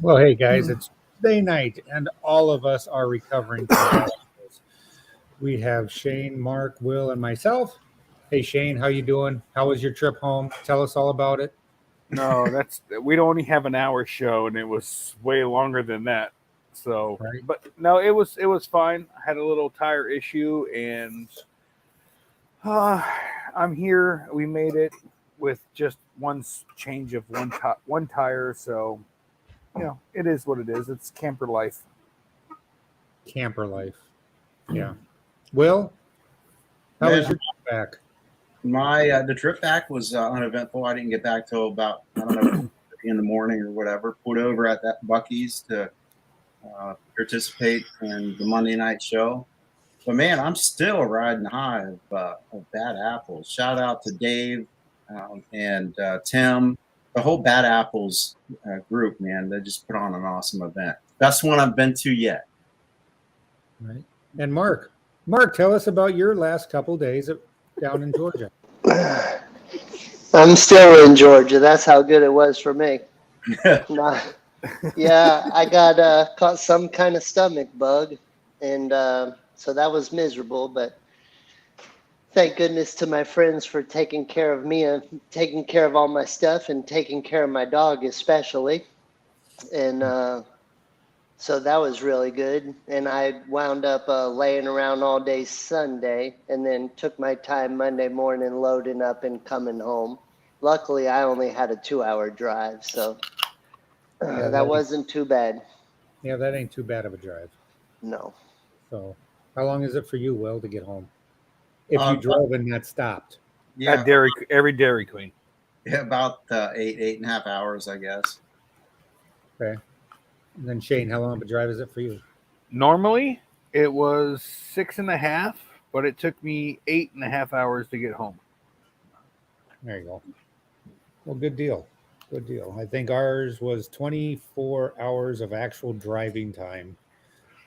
Well, hey guys, it's Tuesday night, and all of us are recovering from hospitals. We have Shane, Mark, Will, and myself. Hey Shane, how you doing? How was your trip home? Tell us all about it. No, we'd only have an hour show, and it was way longer than that. So, Right. but no, it was fine. I had a little tire issue, and I'm here. We made it with just one change of one tire. So, it is what it is. It's camper life. Camper life. Yeah. Will, how was your trip back? The trip back was uneventful. I didn't get back till about, I don't know, in the morning or whatever. Pulled over at that Buc-ee's to participate in the Monday night show. But man, I'm still riding high of Bad Apples. Shout out to Dave and Tim, the whole Bad Apples group, man. They just put on an awesome event. Best one I've been to yet. Right. And Mark, tell us about your last couple days down in Georgia. I'm still in Georgia. That's how good it was for me. Yeah, I got caught some kind of stomach bug, and so that was miserable. But thank goodness to my friends for taking care of me and taking care of all my stuff and taking care of my dog especially. And so that was really good. And I wound up laying around all day Sunday and then took my time Monday morning loading up and coming home. Luckily, I only had a 2-hour drive, so that wasn't too bad. Yeah, that ain't too bad of a drive. No. So how long is it for you, Will, to get home? If you drove and that stopped. Yeah, Every Dairy Queen. Yeah, about 8.5 hours, I guess. Okay. And then Shane, how long of a drive is it for you? Normally, it was 6.5, but it took me 8.5 hours to get home. There you go. Well, good deal. Good deal. I think ours was 24 hours of actual driving time,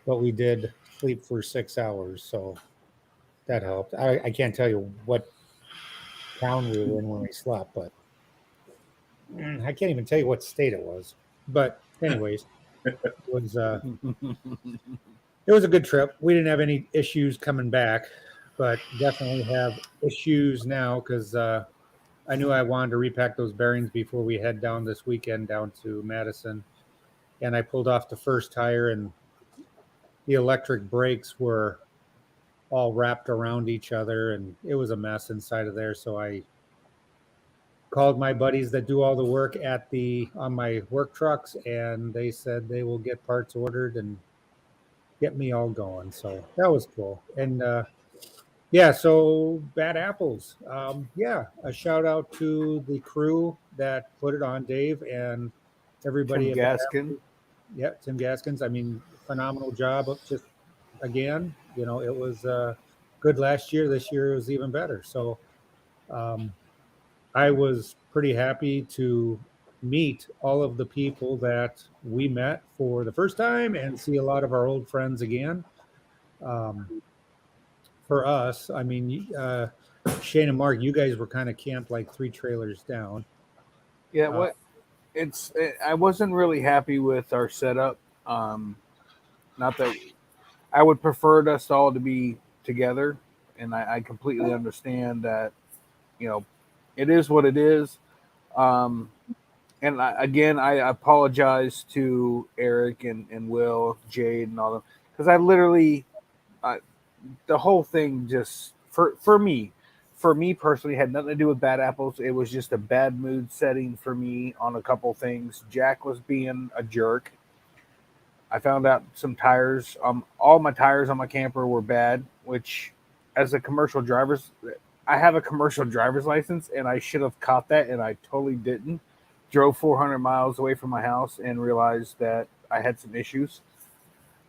but we did sleep for 6 hours, so that helped. I can't tell you what town we were in when we slept, but I can't even tell you what state it was. But anyways, it was a good trip. We didn't have any issues coming back, but definitely have issues now because I knew I wanted to repack those bearings before we head down this weekend down to Madison. And I pulled off the first tire, and the electric brakes were all wrapped around each other, and it was a mess inside of there. So I called my buddies that do all the work on my work trucks, and they said they will get parts ordered and get me all going. So that was cool. And yeah, so Bad Apples. A shout out to the crew that put it on, Dave and everybody. Tim Gaskin. Yeah, Tim Gaskins. I mean, phenomenal job. Just again, it was good last year. This year it was even better. So I was pretty happy to meet all of the people that we met for the first time and see a lot of our old friends again. For us, I mean, Shane and Mark, you guys were kind of camped like 3 trailers down. Yeah, I wasn't really happy with our setup. Not that I would prefer us all to be together, and I completely understand that, it is what it is. and I apologize to Eric and Will, Jade, and all them, because I literally, the whole thing just for me personally had nothing to do with bad apples. It was just a bad mood setting for me on a couple things. Jack was being a jerk. I found out some tires, all my tires on my camper were bad, which as a commercial driver's, I have a commercial driver's license and I should have caught that and I totally didn't. Drove 400 miles away from my house and realized that I had some issues.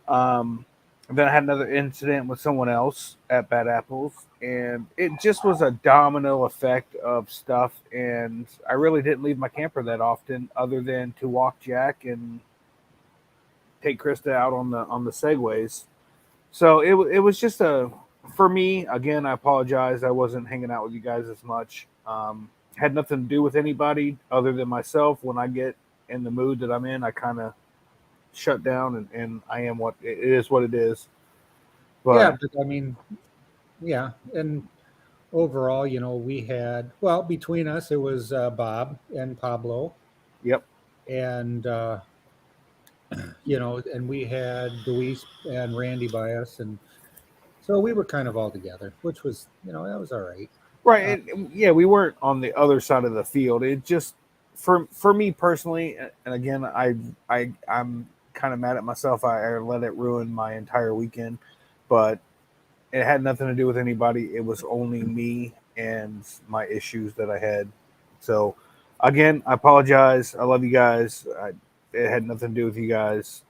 And then I had another incident with someone else at Bad Apples, and it just was a domino effect of stuff. And I really didn't leave my camper that often, other than to walk Jack and take Krista out on the segways. So it was just for me again. I apologize. I wasn't hanging out with you guys as much. Had nothing to do with anybody other than myself. When I get in the mood that I'm in, I kind of shut down, and I am what it is. What it is. But, Yeah, but I mean, yeah, and overall, we had between us it was Bob and Pablo, Yep. and and we had Luis and Randy by us, and so we were kind of all together, which was that was all right. Right. Yeah, we weren't on the other side of the field. It just for me personally, and again, I'm kind of mad at myself. I let it ruin my entire weekend, but it had nothing to do with anybody. It was only me and my issues that I had. So, again, I apologize. I love you guys. It had nothing to do with you guys.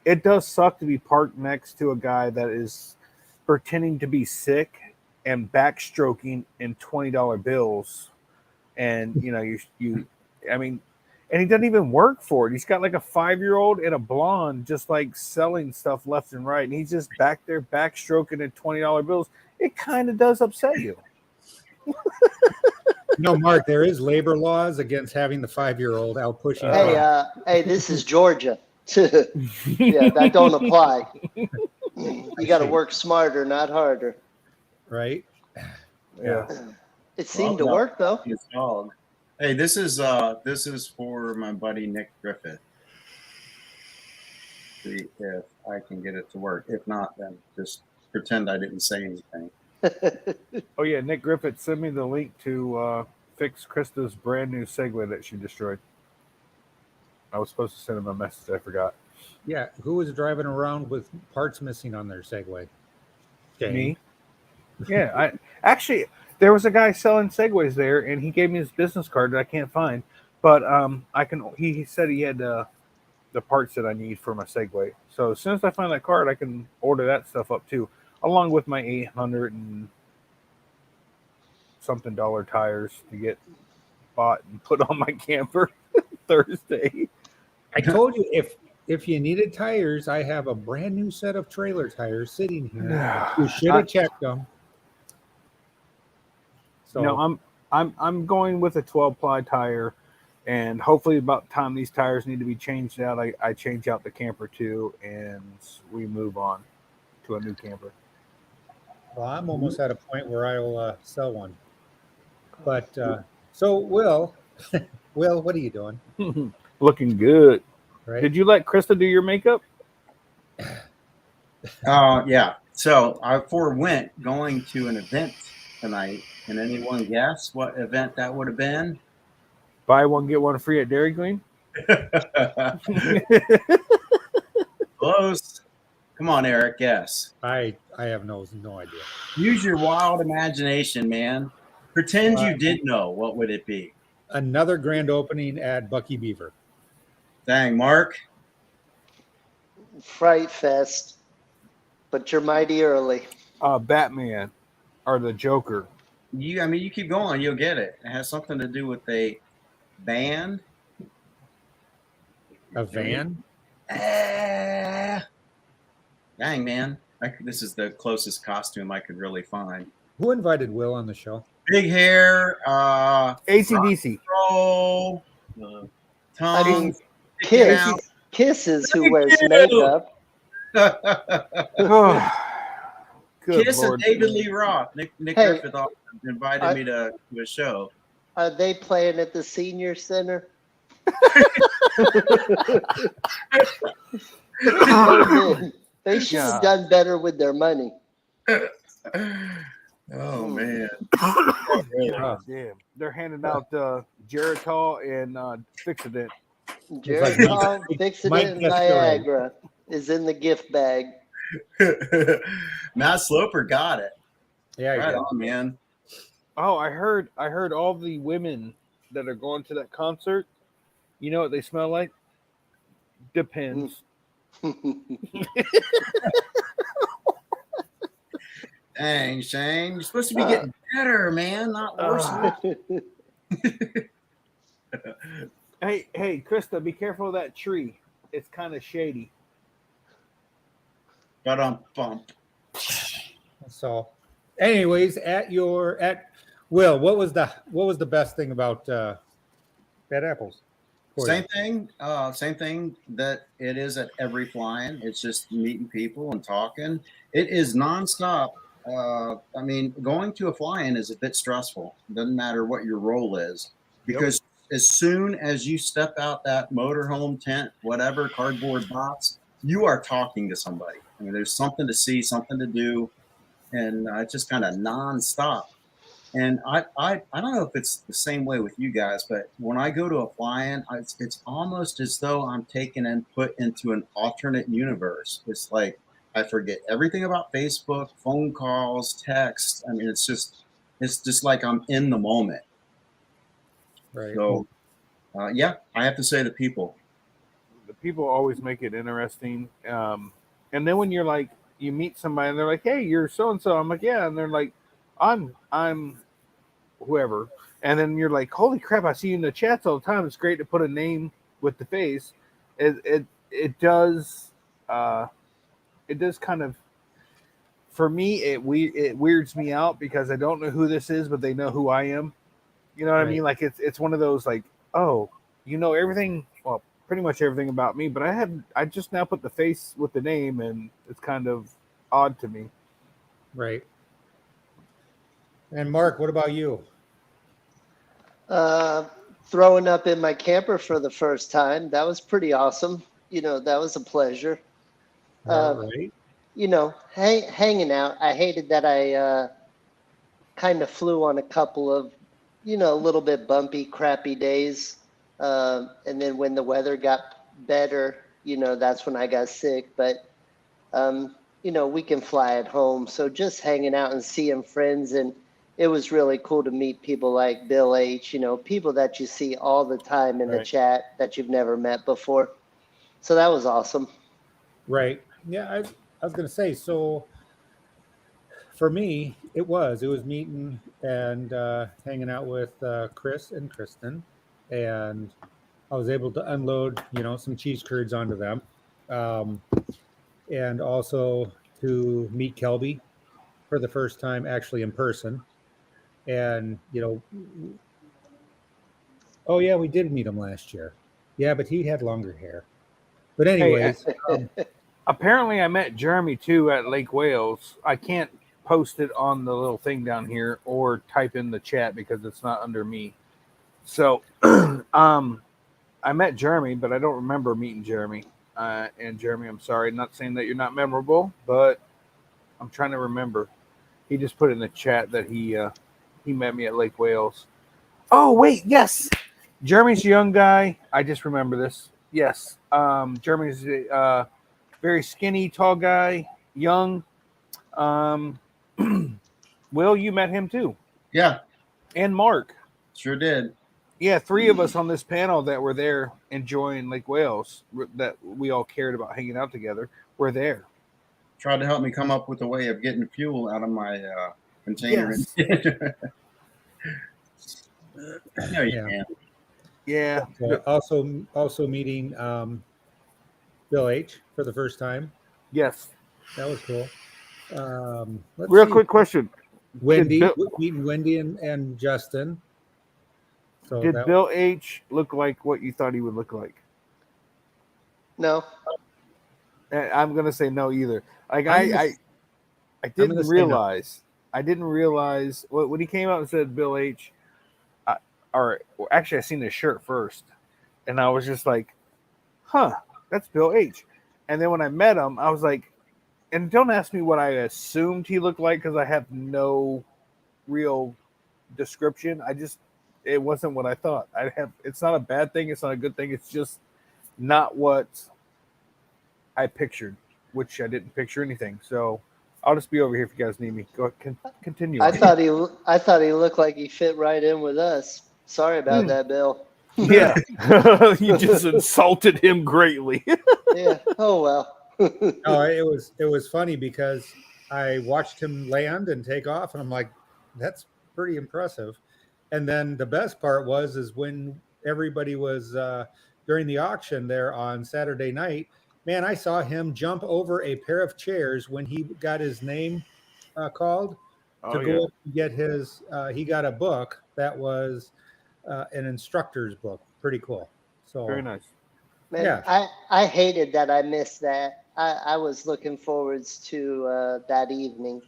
It does suck to be parked next to a guy that is pretending to be sick and backstroking in $20 bills, and I mean, and he doesn't even work for it. He's got like a 5-year-old and a blonde, just like selling stuff left and right, and he's just back there backstroking in $20 bills. It kind of does upset you. No, Mark, there is labor laws against having the 5-year-old out pushing. Hey, this is Georgia. Yeah, that don't apply. You got to work smarter, not harder. Right? Yeah. It seemed to work though. His dog. Hey, this is for my buddy Nick Griffith. See if I can get it to work. If not, then just pretend I didn't say anything. Oh yeah, Nick Griffith, send me the link to fix Krista's brand new Segway that she destroyed. I was supposed to send him a message. I forgot. Yeah, who was driving around with parts missing on their Segway? Okay. Me? Yeah, I actually there was a guy selling Segways there, and he gave me his business card that I can't find. But I can. He said he had the parts that I need for my Segway. So as soon as I find that card, I can order that stuff up too, along with my 800 and something dollar tires to get bought and put on my camper Thursday. I told you if you needed tires, I have a brand new set of trailer tires sitting here. You should have checked them. So No, I'm going with a 12-ply tire, and hopefully about the time these tires need to be changed out, I change out the camper too, and we move on to a new camper. well, I'm almost at a point where I'll sell one. But so Will, what are you doing? Looking good. Right? Did you let Krista do your makeup? Yeah. So I forewent going to an event tonight. Can anyone guess what event that would have been? Buy one get one free at Dairy Queen. Close. Come on, Eric. Guess. I have no idea. Use your wild imagination, man. Pretend you did know. What would it be? Another grand opening at Bucky Beaver. Dang, Mark. Fright Fest, but you're mighty early. Batman or the Joker. You keep going, you'll get it. It has something to do with a band. A van? Dang, man. This is the closest costume I could really find. Who invited Will on the show? Big hair, AC/DC. roll, I mean, tongue. Kiss is who wears makeup. Good Kiss Lord. and David Lee Roth. Nick Hey, Griffith invited me to a show. Are they playing at the senior center? Oh, man. They should Yeah. have done better with their money. Oh man. God damn. They're handing out Geritol and Fixodent. like Geritol, Fixodent, Mike and Testero. Viagra is in the gift bag. Matt Sloper got it. Yeah, he Right did. on, man. Oh, I heard all the women that are going to that concert, you know what they smell like? Depends. Dang, Shane. You're supposed to be getting better, man, not worse. Hey, Krista, be careful of that tree. It's kind of shady. Bump. So, anyways, at Will, what was the best thing about Bad Apples? for you? Same thing that it is at every fly-in. It's just meeting people and talking. It is nonstop. I mean, going to a fly-in is a bit stressful. It doesn't matter what your role is, because as soon as you step out that motorhome tent, whatever cardboard box, you are talking to somebody. I mean, there's something to see, something to do, and it's just kind of nonstop. And I don't know if it's the same way with you guys, but when I go to a fly-in, it's almost as though I'm taken and put into an alternate universe. It's like I forget everything about Facebook, phone calls, text. I mean, it's just like I'm in the moment. Right. So, yeah, I have to say the people. The people always make it interesting. And then when you're like, you meet somebody and they're like, "Hey, you're so and so." I'm like, "Yeah," and they're like, I'm whoever." And then you're like, "Holy crap! I see you in the chats all the time. It's great to put a name with the face." It does kind of, for me, it weirds me out because I don't know who this is, but they know who I am. You know what I mean? Like it's one of those like, oh, you know everything. Well, pretty much everything about me, but I just now put the face with the name, and it's kind of odd to me. Right. And Mark, what about you? Throwing up in my camper for the first time. That was pretty awesome. You know, that was a pleasure. All right. You know, hanging out. I hated that I kind of flew on a couple of, you know, a little bit bumpy, crappy days. And then when the weather got better, you know, that's when I got sick. But, you know, we can fly at home. So just hanging out and seeing friends. And it was really cool to meet people like Bill H., you know, people that you see all the time in the Right. chat that you've never met before. So that was awesome. Right. Yeah, I was going to say, so for me, it was meeting and hanging out with Chris and Kristen, and I was able to unload, some cheese curds onto them, um, and also to meet Kelby for the first time, actually in person. And oh yeah, we did meet him last year. Yeah, but he had longer hair. But anyways, Apparently, I met Jeremy too at Lake Wales. I can't post it on the little thing down here or type in the chat because it's not under me. So, I met Jeremy, but I don't remember meeting Jeremy. And Jeremy, I'm sorry, not saying that you're not memorable, but I'm trying to remember. He just put in the chat that he met me at Lake Wales. Oh wait, yes, Jeremy's a young guy. I just remember this. Yes, Jeremy's very skinny, tall guy, young. Will, you met him too, Yeah, and Mark. sure did. Yeah, three of us on this panel that were there enjoying Lake Wales, that we all cared about hanging out together, were there. Tried to help me come up with a way of getting fuel out of my container. Yes. No, you Yeah. can't. Yeah. also meeting Bill H for the first time. Yes. That was cool. Let's Real see. quick question. Wendy, Did meeting Wendy and Justin. So Did Bill H look like what you thought he would look like? No. I'm gonna say no either. Like I'm I gonna didn't say no. realize. I didn't realize when he came out and said Bill H. Or actually, I seen his shirt first, and I was just like, huh, that's Bill H. And then when I met him, I was like, and don't ask me what I assumed he looked like because I have no real description. It wasn't what I thought. It's not a bad thing. It's not a good thing. It's just not what I pictured, which I didn't picture anything. So I'll just be over here if you guys need me. Go continue. I thought he looked like he fit right in with us. Sorry about that, Bill. Yeah, you just insulted him greatly. Yeah. Oh well. No, it was funny because I watched him land and take off, and I'm like, that's pretty impressive. And then the best part is when everybody was during the auction there on Saturday night. Man, I saw him jump over a pair of chairs when he got his name called to Oh, go yeah. up and get his. He got a book that was an instructor's book. Pretty cool. So Very nice. Man, Yeah. I hated that I missed that. I was looking forwards to that evening.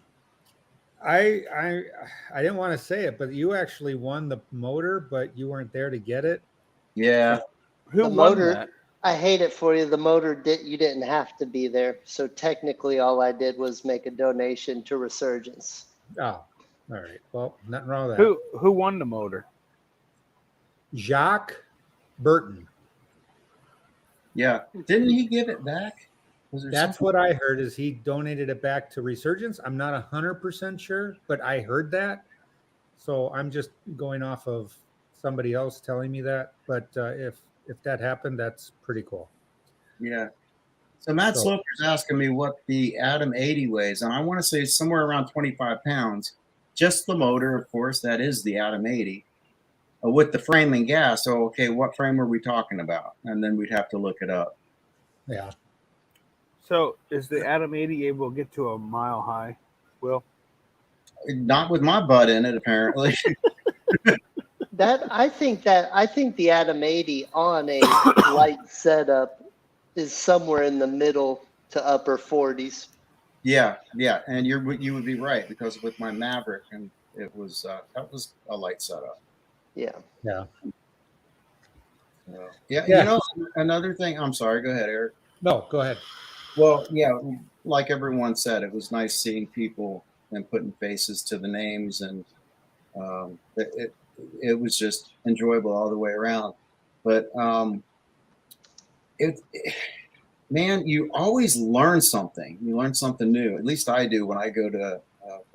I didn't want to say it, but you actually won the motor, but you weren't there to get it. Yeah. Who The won motor, that? I hate it for you. The motor you didn't have to be there. So technically all I did was make a donation to Resurgence. Oh, all right. Well, nothing wrong with that. Who won the motor? Jacques Burton. Yeah. Didn't he give it back? Was there That's something? what I heard. Is he donated it back to Resurgence? I'm not 100% sure, but I heard that. So I'm just going off of somebody else telling me that. But if that happened, that's pretty cool. Yeah. So Matt So- Sloper's asking me what the Atom 80 weighs, and I want to say it's somewhere around 25 pounds. Just the motor, of course, that is the Atom 80. With the frame and gas, so okay, what frame are we talking about? And then we'd have to look it up. Yeah. So is the Atom 80 able to get to a mile high? Will? Not with my butt in it, apparently. I think the Atom 80 on a light setup is somewhere in the middle to upper 40s. Yeah, and you would be right because with my Maverick, and it was that was a light setup. Yeah. Yeah. Yeah, Yeah. you know, another thing. I'm sorry. Go ahead, Eric. No, go ahead. Well, yeah, like everyone said, it was nice seeing people and putting faces to the names, and it was just enjoyable all the way around. But man, you always learn something. You learn something new. At least I do when I go to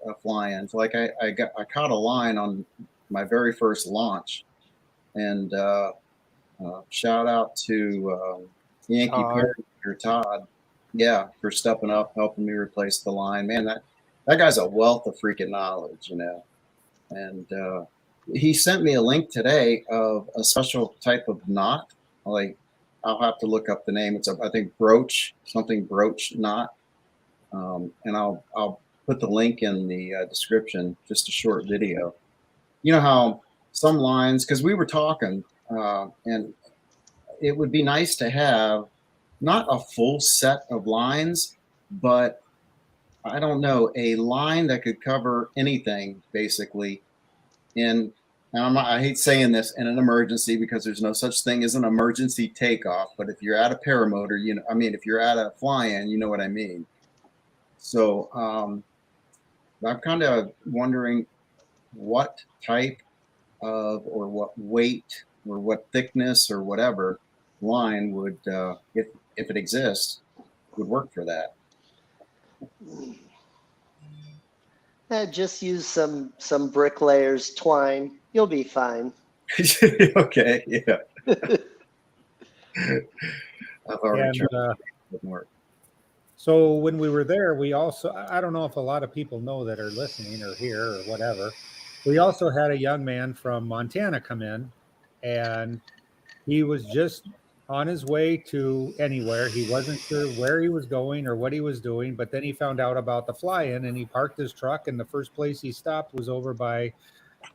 a fly-in. Like I caught a line on my very first launch, and shout out to Yankee Todd. Parrot Todd, yeah, for stepping up, helping me replace the line. Man, that guy's a wealth of freaking knowledge, you know. And he sent me a link today of a special type of knot. Like, I'll have to look up the name. It's I think brooch knot, and I'll put the link in the description. Just a short video. You know how some lines, because we were talking, and it would be nice to have not a full set of lines, but I don't know, a line that could cover anything basically in, and I hate saying this, in an emergency, because there's no such thing as an emergency takeoff. But if you're at a paramotor, you know, I mean, if you're at a fly-in, you know what I mean. So I'm kind of wondering what type of, or what weight, or what thickness, or whatever line would, if it exists, would work for that. Just use some bricklayers twine. You'll be fine. Okay, yeah. I've already And tried it. Wouldn't work. so when we were there, we also, I don't know if a lot of people know that are listening or here or whatever. We also had a young man from Montana come in, and he was just on his way to anywhere. He wasn't sure where he was going or what he was doing, but then he found out about the fly-in, and he parked his truck, and the first place he stopped was over by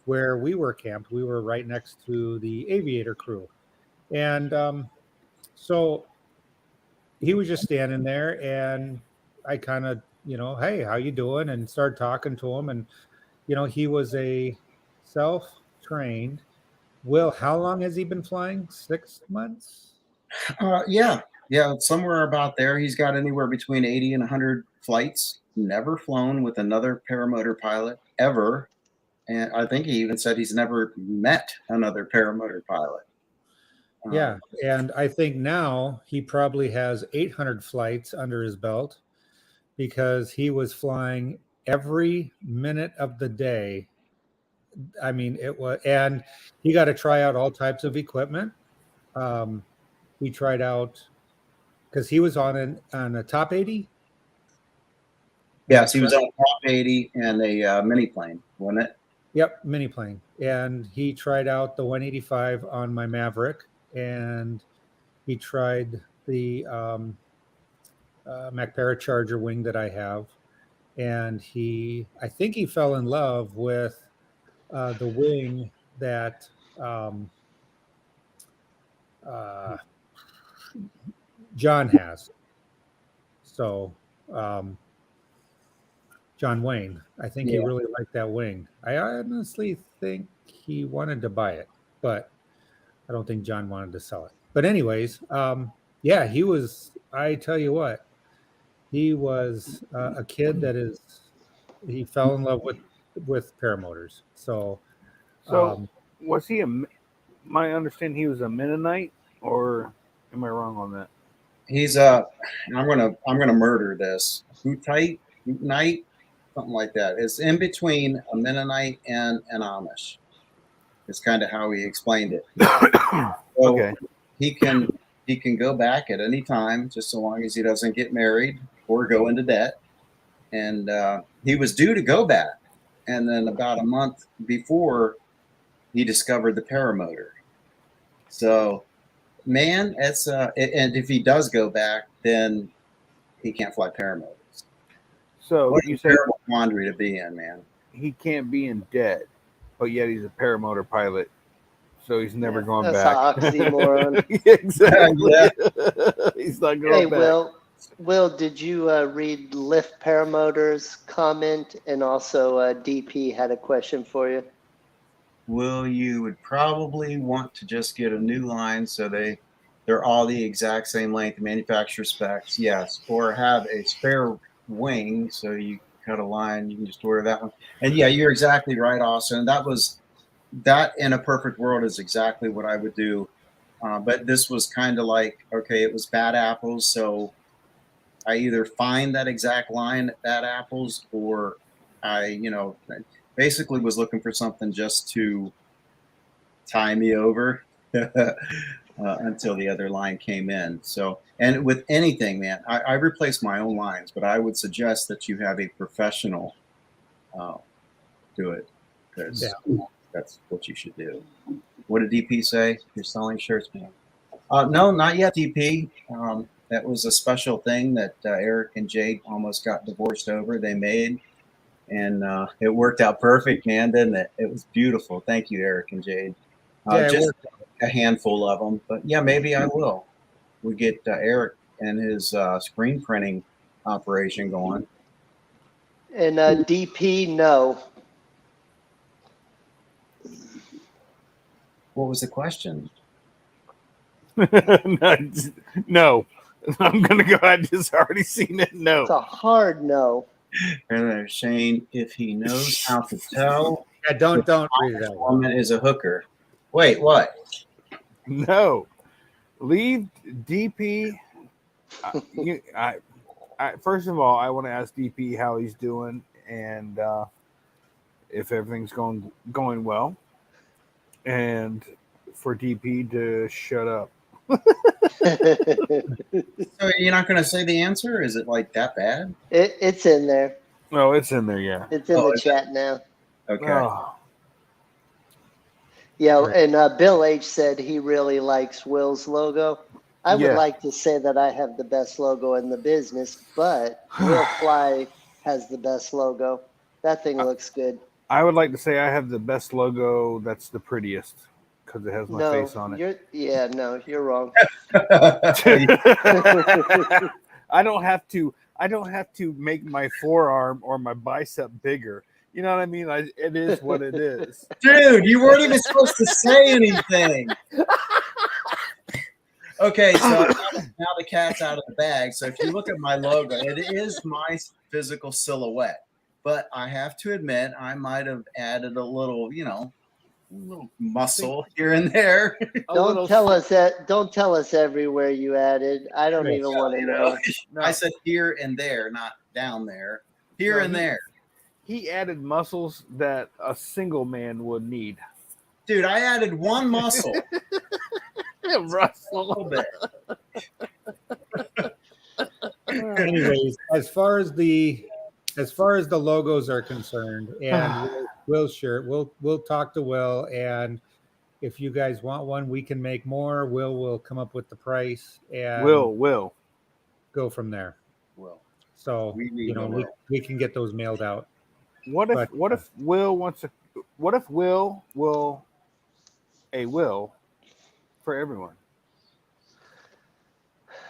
where we were camped. We were right next to the aviator crew. And so he was just standing there, and I kind of, hey, how you doing? And started talking to him. And, he was a self-trained Will, how long has he been flying? 6 months? Yeah, somewhere about there. He's got anywhere between 80 and 100 flights. Never flown with another paramotor pilot ever, and I think he even said he's never met another paramotor pilot. Yeah, and I think now he probably has 800 flights under his belt because he was flying every minute of the day. I mean, it was, and he got to try out all types of equipment. Um, he tried out because he was on a top 80. Yes, he was on a Top 80 and a mini plane, wasn't it? Yep, mini plane, and he tried out the 185 on my Maverick, and he tried the Mac Paracharger wing that I have, and I think he fell in love with the wing that uh, John has. So, John Wayne, I think he Yeah. really liked that wing. I honestly think he wanted to buy it, but I don't think John wanted to sell it. But anyways, yeah, he was. I tell you what, he was a kid that is. He fell in love with paramotors. So, So was he my understanding he was a Mennonite, or am I wrong on that? He's and I'm gonna murder this. Hootite, something like that. It's in between a Mennonite and an Amish. It's kind of how he explained it. So Okay. he can go back at any time, just so long as he doesn't get married or go into debt. And he was due to go back, and then about a month before, he discovered the paramotor. So, man, it's and if he does go back, then he can't fly paramotors. So What you a said terrible quandary to be in, man. he can't be in debt, but yet he's a paramotor pilot, so he's never Yeah, going that's back. an oxymoron. Exactly. Yeah. He's not going Hey, back. Will, did you read Lift Paramotor's comment? And also, DP had a question for you. Well, you would probably want to just get a new line so they're all the exact same length, manufacturer specs, yes, or have a spare wing so you cut a line, you can just order that one. And yeah, you're exactly right, Austin. That in a perfect world is exactly what I would do. But this was kind of like, okay, it was Bad Apples, so I either find that exact line at Bad Apples, or I basically was looking for something just to tie me over until the other line came in. So, and with anything, man, I replace my own lines, but I would suggest that you have a professional do it, because that's what you should do. What did DP say? You're selling shirts, man. No, not yet, DP. That was a special thing that Eric and Jade almost got divorced over. They made, and it worked out perfect, man, didn't it? It was beautiful. Thank you, Eric and Jade. yeah, it Just worked. a handful of them, but yeah, maybe I will. We get Eric and his screen printing operation going. And DP, no. What was the question? No. I'm gonna go. I just already seen it. No. It's a hard no. And Shane, if he knows how to tell, Yeah, don't read it out. woman is a hooker. Wait, what? No. Leave DP. First of all, I want to ask DP how he's doing and if everything's going well, and for DP to shut up. So you're not going to say the answer? Is it like that bad? It's in there. No, it's in there. Yeah. It's in the chat now. Okay. Oh, Yeah, and Bill H said he really likes Will's logo. I would Yeah. like to say that I have the best logo in the business, but Will Fly has the best logo. That thing looks good. I would like to say I have the best logo. That's the prettiest because it has my face on it. You're wrong. I don't have to make my forearm or my bicep bigger You know what I mean? It is what it is. Dude, you weren't even supposed to say anything. Okay, so now the cat's out of the bag. So if you look at my logo, it is my physical silhouette. But I have to admit, I might have added a little, little muscle here and there. Don't tell us that. Don't tell us everywhere you added. I don't Yes. even want to know. No. I said here and there, not down there. Here and there. He added muscles that a single man would need. Dude, I added one muscle. A Russell. little bit. Anyways, as far as the logos are concerned, and Will's shirt, we'll talk to Will, and if you guys want one, we can make more. Will come up with the price and Will go from there. Well, So we can get those mailed out. What if Will wants to? What if Will for everyone?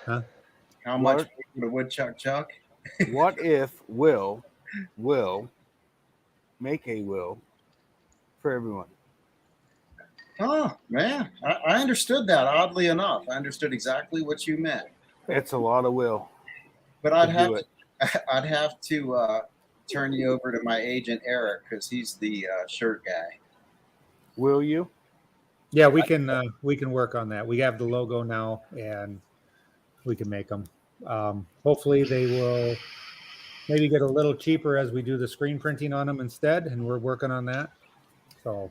Huh? How much would a woodchuck chuck? What if Will make a will for everyone? Oh man, I understood that. Oddly enough, I understood exactly what you meant. It's a lot of will. But I'd have to turn you over to my agent Eric because he's the shirt guy. Will you? Yeah, we can work on that. We have the logo now, and we can make them. Hopefully, they will maybe get a little cheaper as we do the screen printing on them instead, and we're working on that. So,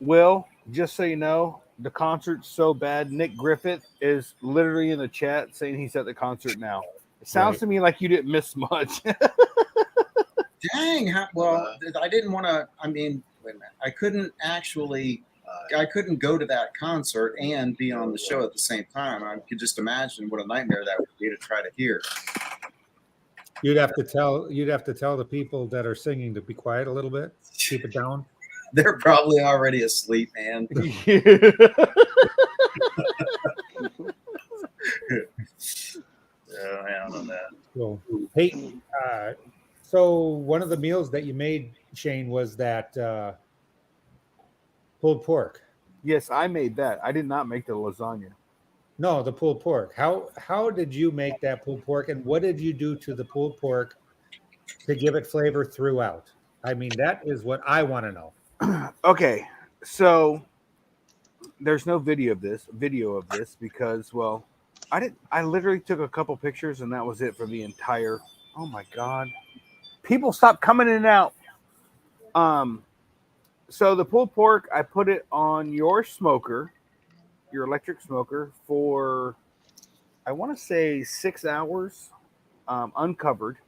Will, just so you know, the concert's so bad. Nick Griffith is literally in the chat saying he's at the concert now. It sounds to me like you didn't miss much. Dang. I didn't want to. I mean, wait a minute. I couldn't actually. I couldn't go to that concert and be on the show at the same time. I could just imagine what a nightmare that would be to try to hear. you'd have to tell the people that are singing to be quiet a little bit, keep it down. They're probably already asleep, man. I don't know that. So, hey, so one of the meals that you made, Shane, was that pulled pork. Yes, I made that. I did not make the lasagna. No, the pulled pork. How did you make that pulled pork, and what did you do to the pulled pork to give it flavor throughout? I mean, that is what I want to know. Okay, so there's no video of this because, well, I literally took a couple pictures and that was it for the entire. Oh my God, people stop coming in and out. So the pulled pork, I put it on your electric smoker for, I want to say 6 hours, uncovered.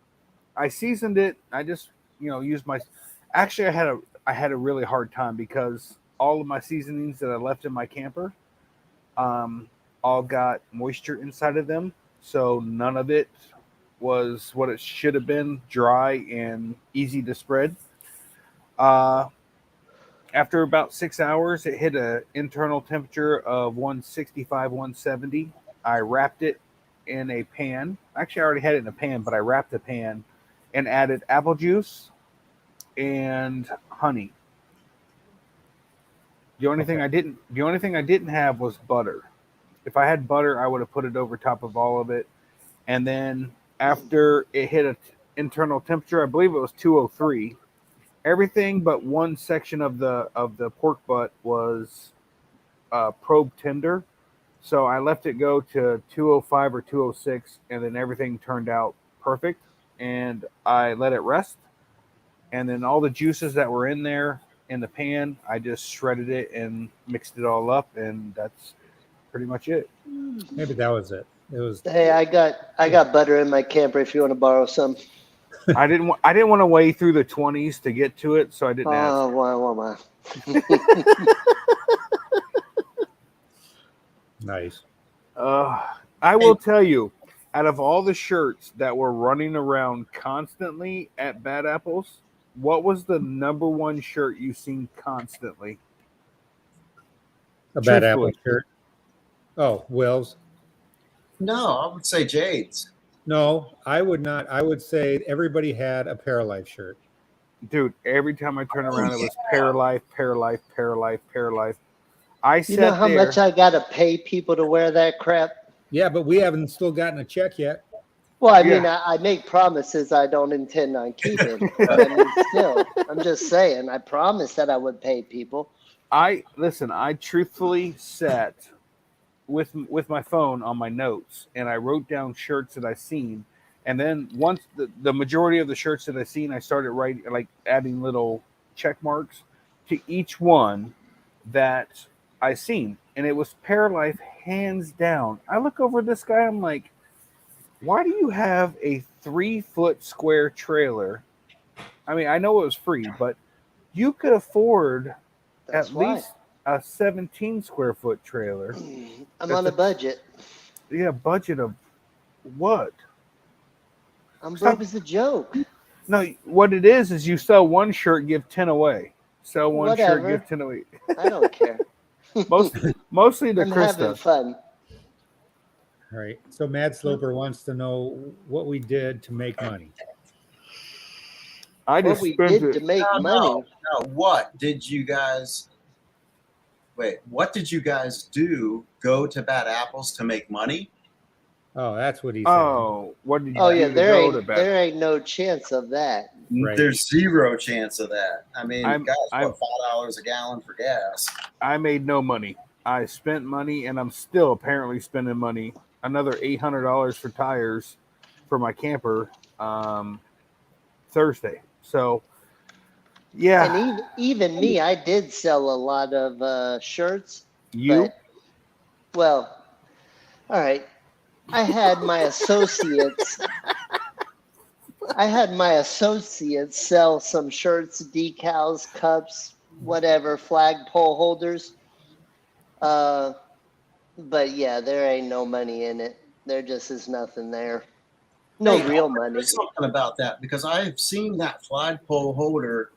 I seasoned it. I just, used actually I had a really hard time because all of my seasonings that I left in my camper, all got moisture inside of them. So none of it was what it should have been, dry and easy to spread. After about 6 hours, it hit an internal temperature of 165, 170. I wrapped it in a pan. Actually, I already had it in a pan, but I wrapped the pan and added apple juice and honey. The only thing I didn't have was butter. If I had butter, I would have put it over top of all of it. And then after it hit an internal temperature, I believe it was 203. Everything but one section of the pork butt was probe tender, so I left it go to 205 or 206, and then everything turned out perfect. And I let it rest, and then all the juices that were in there in the pan, I just shredded it and mixed it all up, and that's pretty much it. Maybe that was it. It was. Hey, I got butter in my camper if you want to borrow some. I didn't want to weigh through the 20s to get to it, so I didn't ask. Oh, wow. Nice. I will tell you, out of all the shirts that were running around constantly at Bad Apples, what was the number one shirt you seen constantly? A Bad Apple shirt. Oh, Will's. No, I would say Jade's. No, I would not. I would say everybody had a Paralife shirt. dude, every time I turned around, it was Paralife, Paralife, Paralife, Paralife. I You know sat how there. much I gotta pay people to wear that crap? Yeah, but we haven't still gotten a check yet. Well, I Yeah. mean, I make promises I don't intend on keeping, but I mean, still, I'm just saying, I promised that I would pay people. I truthfully sat with my phone on my notes, and I wrote down shirts that I seen, and then once the majority of the shirts that I seen, I started writing, like adding little check marks to each one that I seen, and it was Paralife hands down. I look over at this guy, I'm like, why do you have a 3 foot square trailer? I mean, I know it was free, but you could afford That's at why. least a 17 square foot trailer. I'm That's on a budget. budget of what? I'm broke Stop. as a joke. No, what it is you sell one shirt, give 10 away. Sell one shirt, give Whatever. 10 away. I don't care. Mostly to I'm having Krista. fun. All right. So Mad Sloper wants to know what we did to make money. I What just we spent did to it. make money. No. What did you guys? Wait. What did you guys do? Go to Bad Apples to make money? Oh, that's what he said. Oh, what did you Oh do yeah, to go to bed? there ain't no chance of that. Right. There's zero chance of that. I mean, guys, I'm- what, $5 a gallon for gas? I made no money. I spent money, and I'm still apparently spending money. Another $800 for tires for my camper Thursday. So, yeah, And even me, I did sell a lot of shirts. you. But, well, all right. I had my associates. I had my associates sell some shirts, decals, cups, whatever, flagpole holders. But yeah, there ain't no money in it. There just is nothing there. No Hey, real money. There's something about that because I've seen that flagpole holder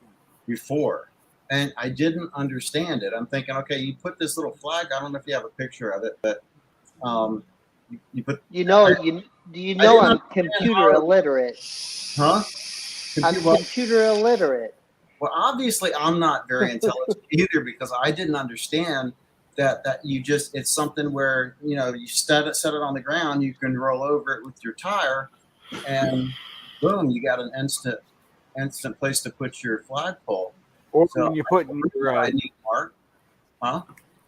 before and I didn't understand it. I'm thinking, okay, you put this little flag. I don't know if you have a picture of it, but you put. You know, I you know didn't I'm understand computer how- illiterate. Huh? I'm Well, computer illiterate. well, obviously, I'm not very intelligent either because I didn't understand that you just it's something where you set it on the ground, you can roll over it with your tire, and boom, you got an instant place to put your flagpole. Or So when you're putting your I need Mark, huh?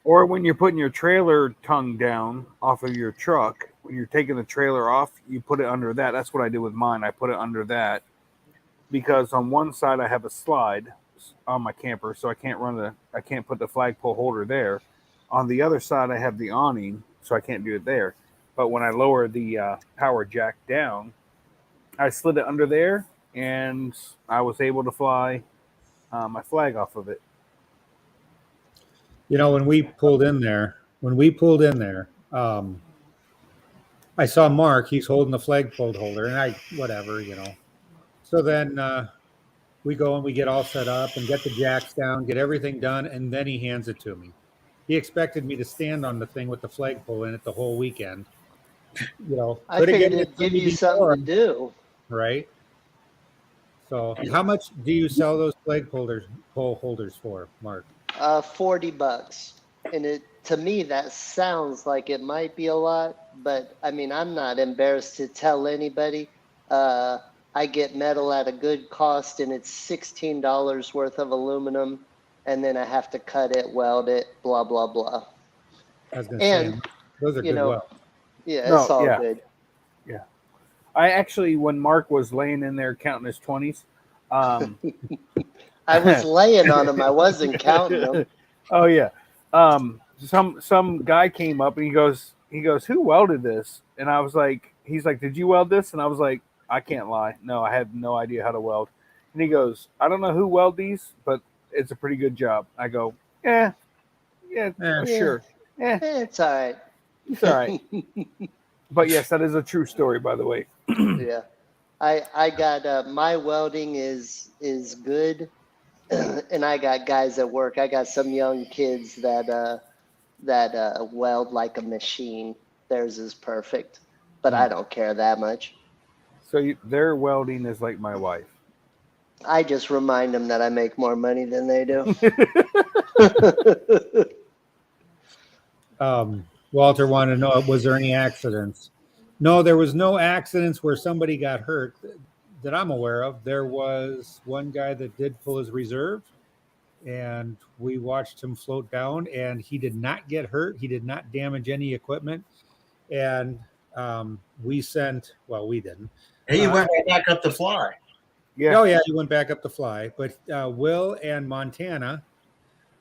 or when you're putting your trailer tongue down off of your truck, when you're taking the trailer off, you put it under that. That's what I did with mine. I put it under that because on one side I have a slide on my camper, so I can't put the flagpole holder there. On the other side I have the awning, so I can't do it there. But when I lower the power jack down, I slid it under there, and I was able to fly my flag off of it. When we pulled in there, I saw Mark. He's holding the flagpole holder, and whatever. So then we go and we get all set up and get the jacks down, get everything done, and then he hands it to me. He expected me to stand on the thing with the flagpole in it the whole weekend. I could have figured given it it'd to give me you before, something to do. right? So, how much do you sell those flagpole holders for, Mark? $40. And to me, that sounds like it might be a lot, but I mean, I'm not embarrassed to tell anybody. I get metal at a good cost, and it's $16 worth of aluminum, and then I have to cut it, weld it, blah blah blah. I was going to say, And those are you good know, welds. yeah, No, it's all yeah. good. Yeah. I actually, when Mark was laying in there counting his 20s, I was laying on them. I wasn't counting them. Oh yeah. Some guy came up and he goes, who welded this? And I was like, he's like, did you weld this? And I was like, I can't lie. No, I had no idea how to weld. And he goes, I don't know who weld these, but it's a pretty good job. I go, yeah, sure. Yeah, It's all right. it's all right. But yes, that is a true story, by the way. Yeah, I got my welding is good, and I got guys at work. I got some young kids that weld like a machine. Theirs is perfect, but I don't care that much. So their welding is like my wife. I just remind them that I make more money than they do. Walter wanted to know, was there any accidents? No, there was no accidents where somebody got hurt that I'm aware of. There was one guy that did pull his reserve, and we watched him float down, and he did not get hurt. He did not damage any equipment. And we didn't. He went right back up to fly. Yeah. Oh, yeah, he went back up to fly. But Will and Montana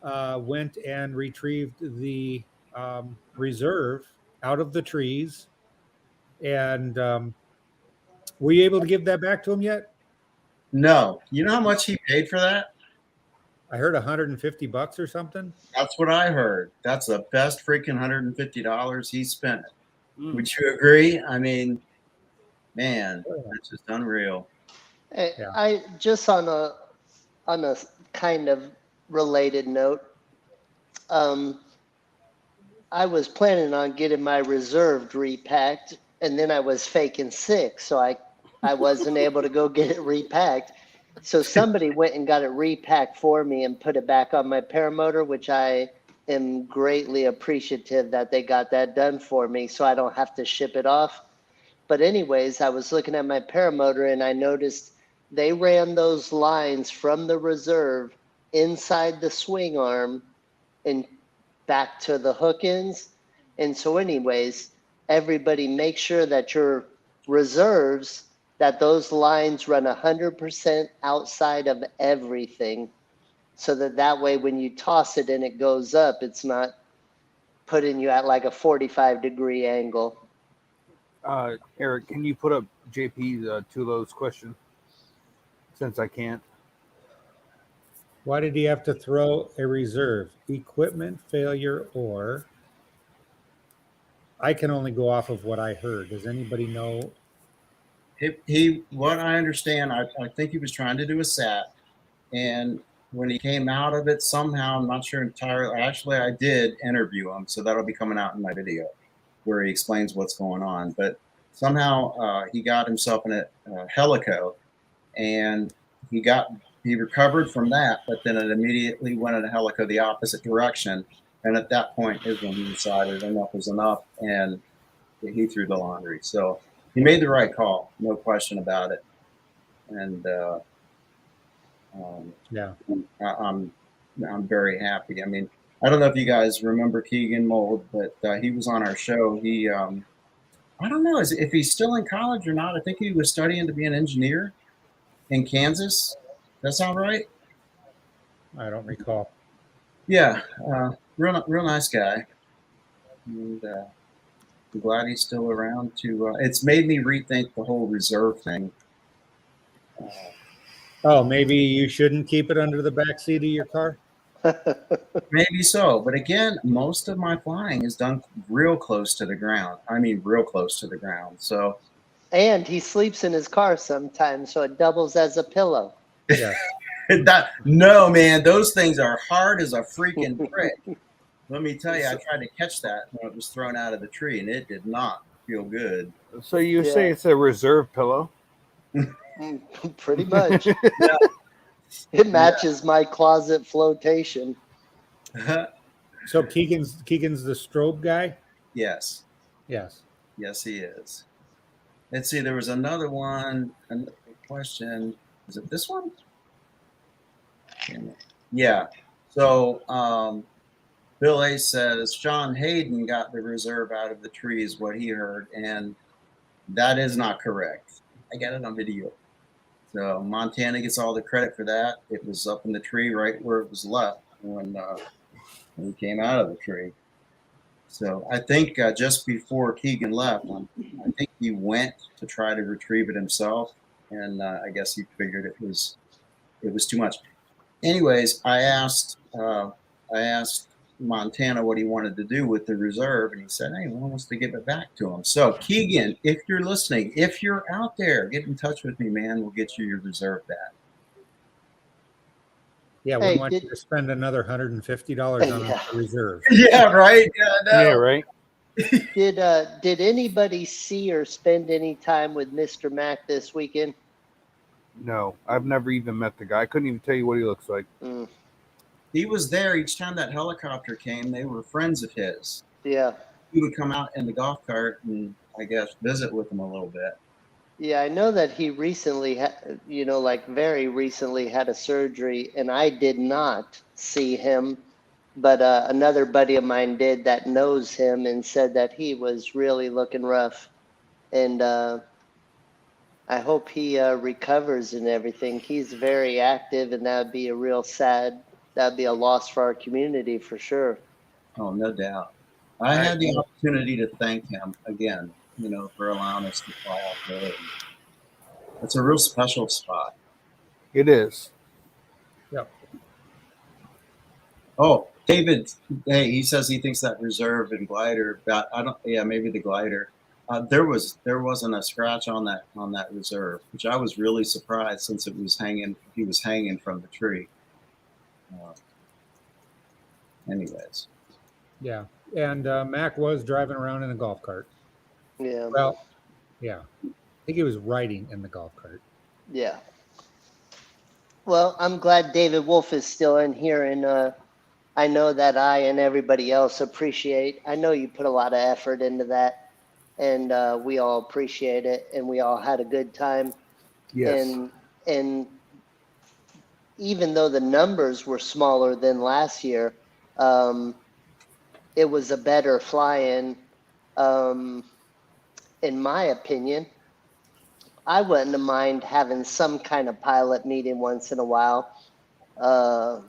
went and retrieved the reserve out of the trees. And were you able to give that back to him yet? No. You know how much he paid for that? I heard $150 or something. That's what I heard. That's the best freaking $150 he spent. Mm. Would you agree? I mean, man, that's just unreal. Yeah. I just on a kind of related note, I was planning on getting my reserve repacked, and then I was faking sick, so I wasn't able to go get it repacked. So somebody went and got it repacked for me and put it back on my paramotor, which I am greatly appreciative that they got that done for me so I don't have to ship it off. But anyways, I was looking at my paramotor and I noticed they ran those lines from the reserve inside the swing arm and back to the hook ends. And so anyways, everybody make sure that your reserves, that those lines run 100% outside of everything, so that way when you toss it and it goes up, it's not putting you at like a 45-degree angle. Eric, can you put up JP's Tulo's question? Since I can't. Why did he have to throw a reserve? Equipment failure, or I can only go off of what I heard. Does anybody know? What I understand, I think he was trying to do a sat, and when he came out of it, somehow, I'm not sure entirely. Actually, I did interview him, so that'll be coming out in my video where he explains what's going on. But somehow he got himself in a helico, and he recovered from that, but then it immediately went in a helico the opposite direction. And at that point is when he decided enough was enough, and he threw the laundry. So he made the right call, no question about it. And Yeah, I'm very happy. I mean, I don't know if you guys remember Keegan Mold, but he was on our show. He, I don't know if he's still in college or not. I think he was studying to be an engineer in Kansas. That sound right? I don't recall. Yeah, real nice guy. And I'm glad he's still around. It's made me rethink the whole reserve thing. Oh, maybe you shouldn't keep it under the back seat of your car? Maybe so. But again, most of my flying is done real close to the ground. I mean, real close to the ground. So. And he sleeps in his car sometimes, so it doubles as a pillow. Yeah. No, man, those things are hard as a freaking brick. Let me tell you, I tried to catch that when it was thrown out of the tree, and it did not feel good. So you say it's a reserve pillow? Pretty much. Yeah. It matches my closet flotation. So Keegan's the strobe guy? Yes. Yes. Yes, he is. Let's see, there was another one, another question. Is it this one? Yeah. So Bill A says Sean Hayden got the reserve out of the tree is what he heard, and that is not correct. I got it on video. So Montana gets all the credit for that. It was up in the tree right where it was left when he came out of the tree. So I think just before Keegan left, I think he went to try to retrieve it himself, and I guess he figured it was too much. Anyways, I asked Montana what he wanted to do with the reserve, and he said, hey, he wants to give it back to him. So Keegan, if you're listening, if you're out there, get in touch with me, man. We'll get you your reserve back. Yeah, we want you to spend another $150 on a reserve. Yeah, right. Yeah, right. Did anybody see or spend any time with Mr. Mac this weekend? No, I've never even met the guy. I couldn't even tell you what he looks like. Mm, He was there each time that helicopter came. They were friends of his. yeah. He would come out in the golf cart and I guess visit with them a little bit. Yeah, I know that he recently, like very recently had a surgery, and I did not see him, but another buddy of mine did that knows him and said that he was really looking rough. And I hope he recovers and everything. He's very active, and that'd be that'd be a loss for our community for sure. Oh, no doubt. I had the opportunity to thank him again, for allowing us to fly out there. It's a real special spot. It is. Yep. Oh, David, hey, he says he thinks that reserve and glider, maybe the glider. There wasn't a scratch on that reserve, which I was really surprised since he was hanging from the tree. Anyways. Yeah. And Mac was driving around in a golf cart. Yeah. Well, yeah. I think he was riding in the golf cart. Yeah. Well, I'm glad David Wolf is still in here, and I know that I and everybody else appreciate. I know you put a lot of effort into that, and we all appreciate it, and we all had a good time. Yes. And even though the numbers were smaller than last year, it was a better fly-in, in my opinion. I wouldn't mind having some kind of pilot meeting once in a while, to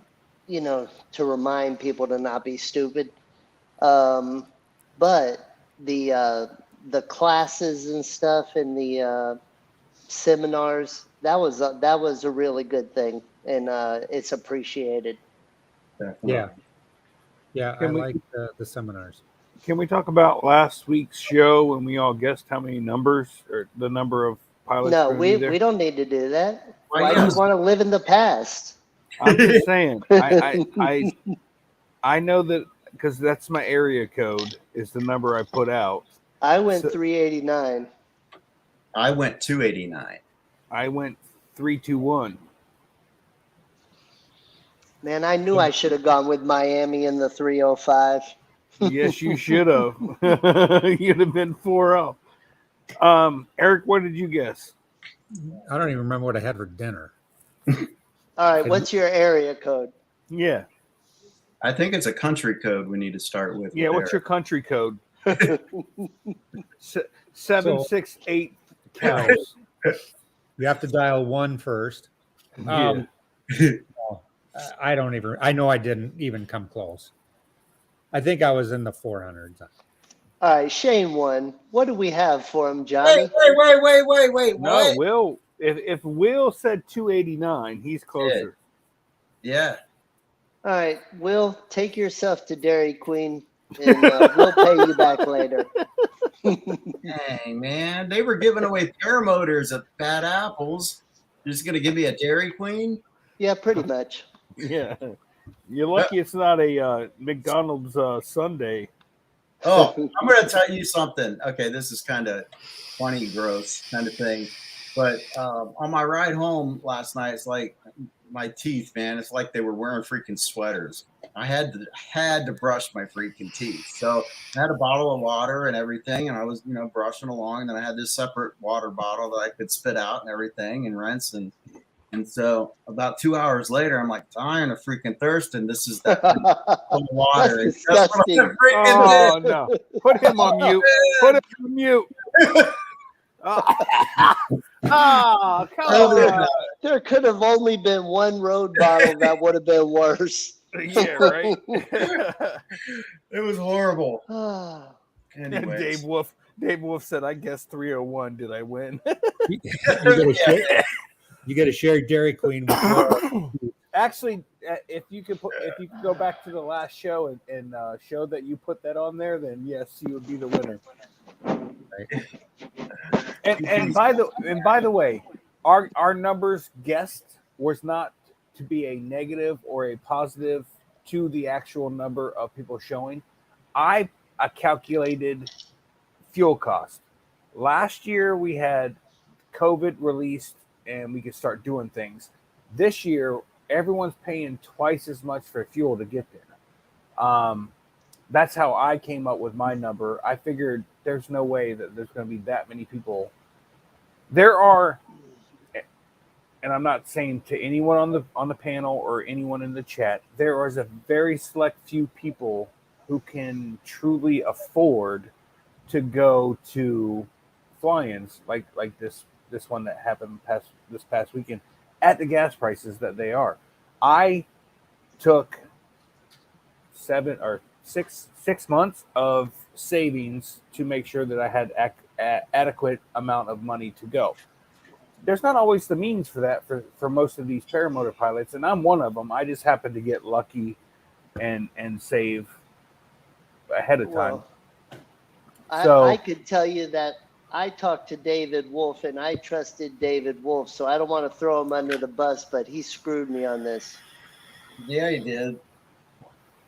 remind people to not be stupid. But the classes and stuff and the seminars, that was a really good thing, and it's appreciated. Definitely. Yeah. Yeah. Can I we- like the seminars. Can we talk about last week's show when we all guessed how many numbers or the number of pilots? No, gonna be there? we don't need to do that. Why Why do you yes. want to live in the past? I'm just saying. I know that because that's my area code is the number I put out. I went So- 389. I went 289. I went 321. Man, I knew I should have gone with Miami in the 305. Yes, you should have. You'd have been 4-0. Eric, what did you guess? I don't even remember what I had for dinner. All right, what's your area code? Yeah. I think it's a country code we need to start with. Yeah, what's your country code? 768 cows. You have to dial 1 first. Yeah. I don't even. I know I didn't even come close. I think I was in the 400s. All right, Shane won. What do we have for him, Johnny? Wait. No, What? Will. If Will said 289, he's closer. Yeah. All right, Will, take yourself to Dairy Queen, and we'll pay you back later. Hey, man. They were giving away paramotors at Bad Apples. You're just going to give me a Dairy Queen? Yeah, pretty much. Yeah. You're lucky it's not a McDonald's Sunday. Oh, I'm going to tell you something. Okay, this is kind of funny, gross kind of thing. But on my ride home last night, it's like my teeth, man. It's like they were wearing freaking sweaters. I had to brush my freaking teeth. So I had a bottle of water and everything, and I was, brushing along. And then I had this separate water bottle that I could spit out and everything and rinse. And so about 2 hours later, I'm like dying of freaking thirst, and this is that water. That's disgusting. Oh, no. Put him on mute. Put him on mute. Oh, come on. There could have only been one road bottle that would have been worse. Yeah, right. It was horrible. Ah. Anyways. Dave Wolf said, I guess 301. Did I win? You get a shared Dairy Queen. Actually, if you could go back to the last show and show that you put that on there, then yes, you would be the winner. Right. And by the way, our numbers guessed was not to be a negative or a positive to the actual number of people showing. I calculated fuel cost. Last year we had COVID released and we could start doing things. This year, everyone's paying twice as much for fuel to get there. That's how I came up with my number. I figured there's no way that there's going to be that many people. There are, and I'm not saying to anyone on the panel or anyone in the chat, there is a very select few people who can truly afford to go to fly-ins like this one that happened this past weekend at the gas prices that they are. I took 6 months of savings to make sure that I had adequate amount of money to go. There's not always the means for that for most of these paramotor pilots, and I'm one of them. I just happened to get lucky and save ahead of time. Well, I could tell you that I talked to David Wolf, and I trusted David Wolf, so I don't want to throw him under the bus, but he screwed me on this. Yeah, he did.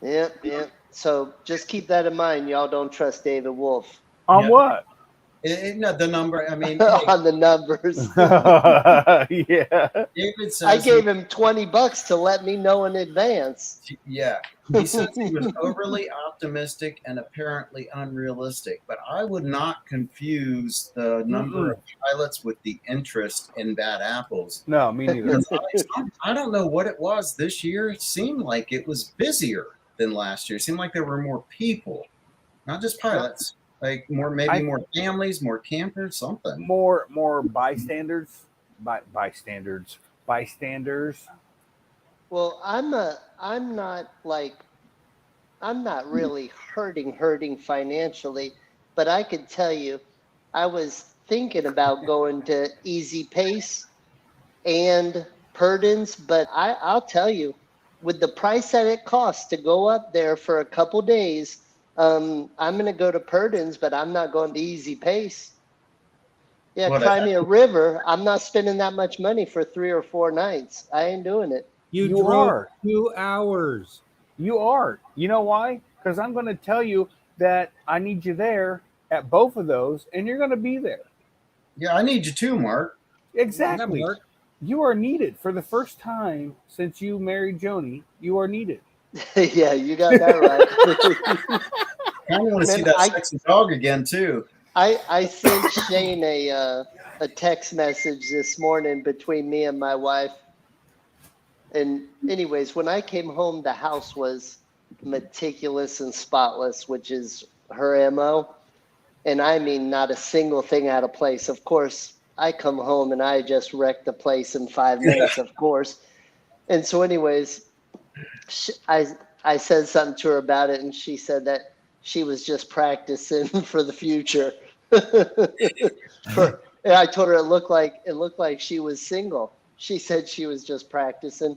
Yep. So just keep that in mind. Y'all don't trust David Wolf. On what? No, the number. I mean, on the numbers. Yeah. David says I gave him $20 to let me know in advance. Yeah, he says he was overly optimistic and apparently unrealistic. But I would not confuse the number of pilots with the interest in bad apples. No, me neither. I don't know what it was this year. It seemed like it was busier than last year. It seemed like there were more people, not just pilots. Like more families, more campers, something. More bystanders. Bystanders. Well, I'm not really hurting financially, but I could tell you, I was thinking about going to Easy Pace and Purdon's, but I'll tell you, with the price that it costs to go up there for a couple days, I'm going to go to Purdon's, but I'm not going to Easy Pace. Yeah, Crimea River, I'm not spending that much money for 3 or 4 nights. I ain't doing it. You drove 2 hours. You are. You know why? Because I'm going to tell you that I need you there at both of those, and you're going to be there. Yeah, I need you too, Mark. Exactly. Yeah, Mark. You are needed for the first time since you married Joni. You are needed. Yeah, you got that right. I want to see that sexy dog again too. I sent Shane a text message this morning between me and my wife. And anyways, when I came home, the house was meticulous and spotless, which is her MO. And I mean, not a single thing out of place. Of course, I come home and I just wrecked the place in 5 minutes, of course. And so anyways, I said something to her about it, and she said that she was just practicing for the future. And I told her it looked like she was single. She said she was just practicing.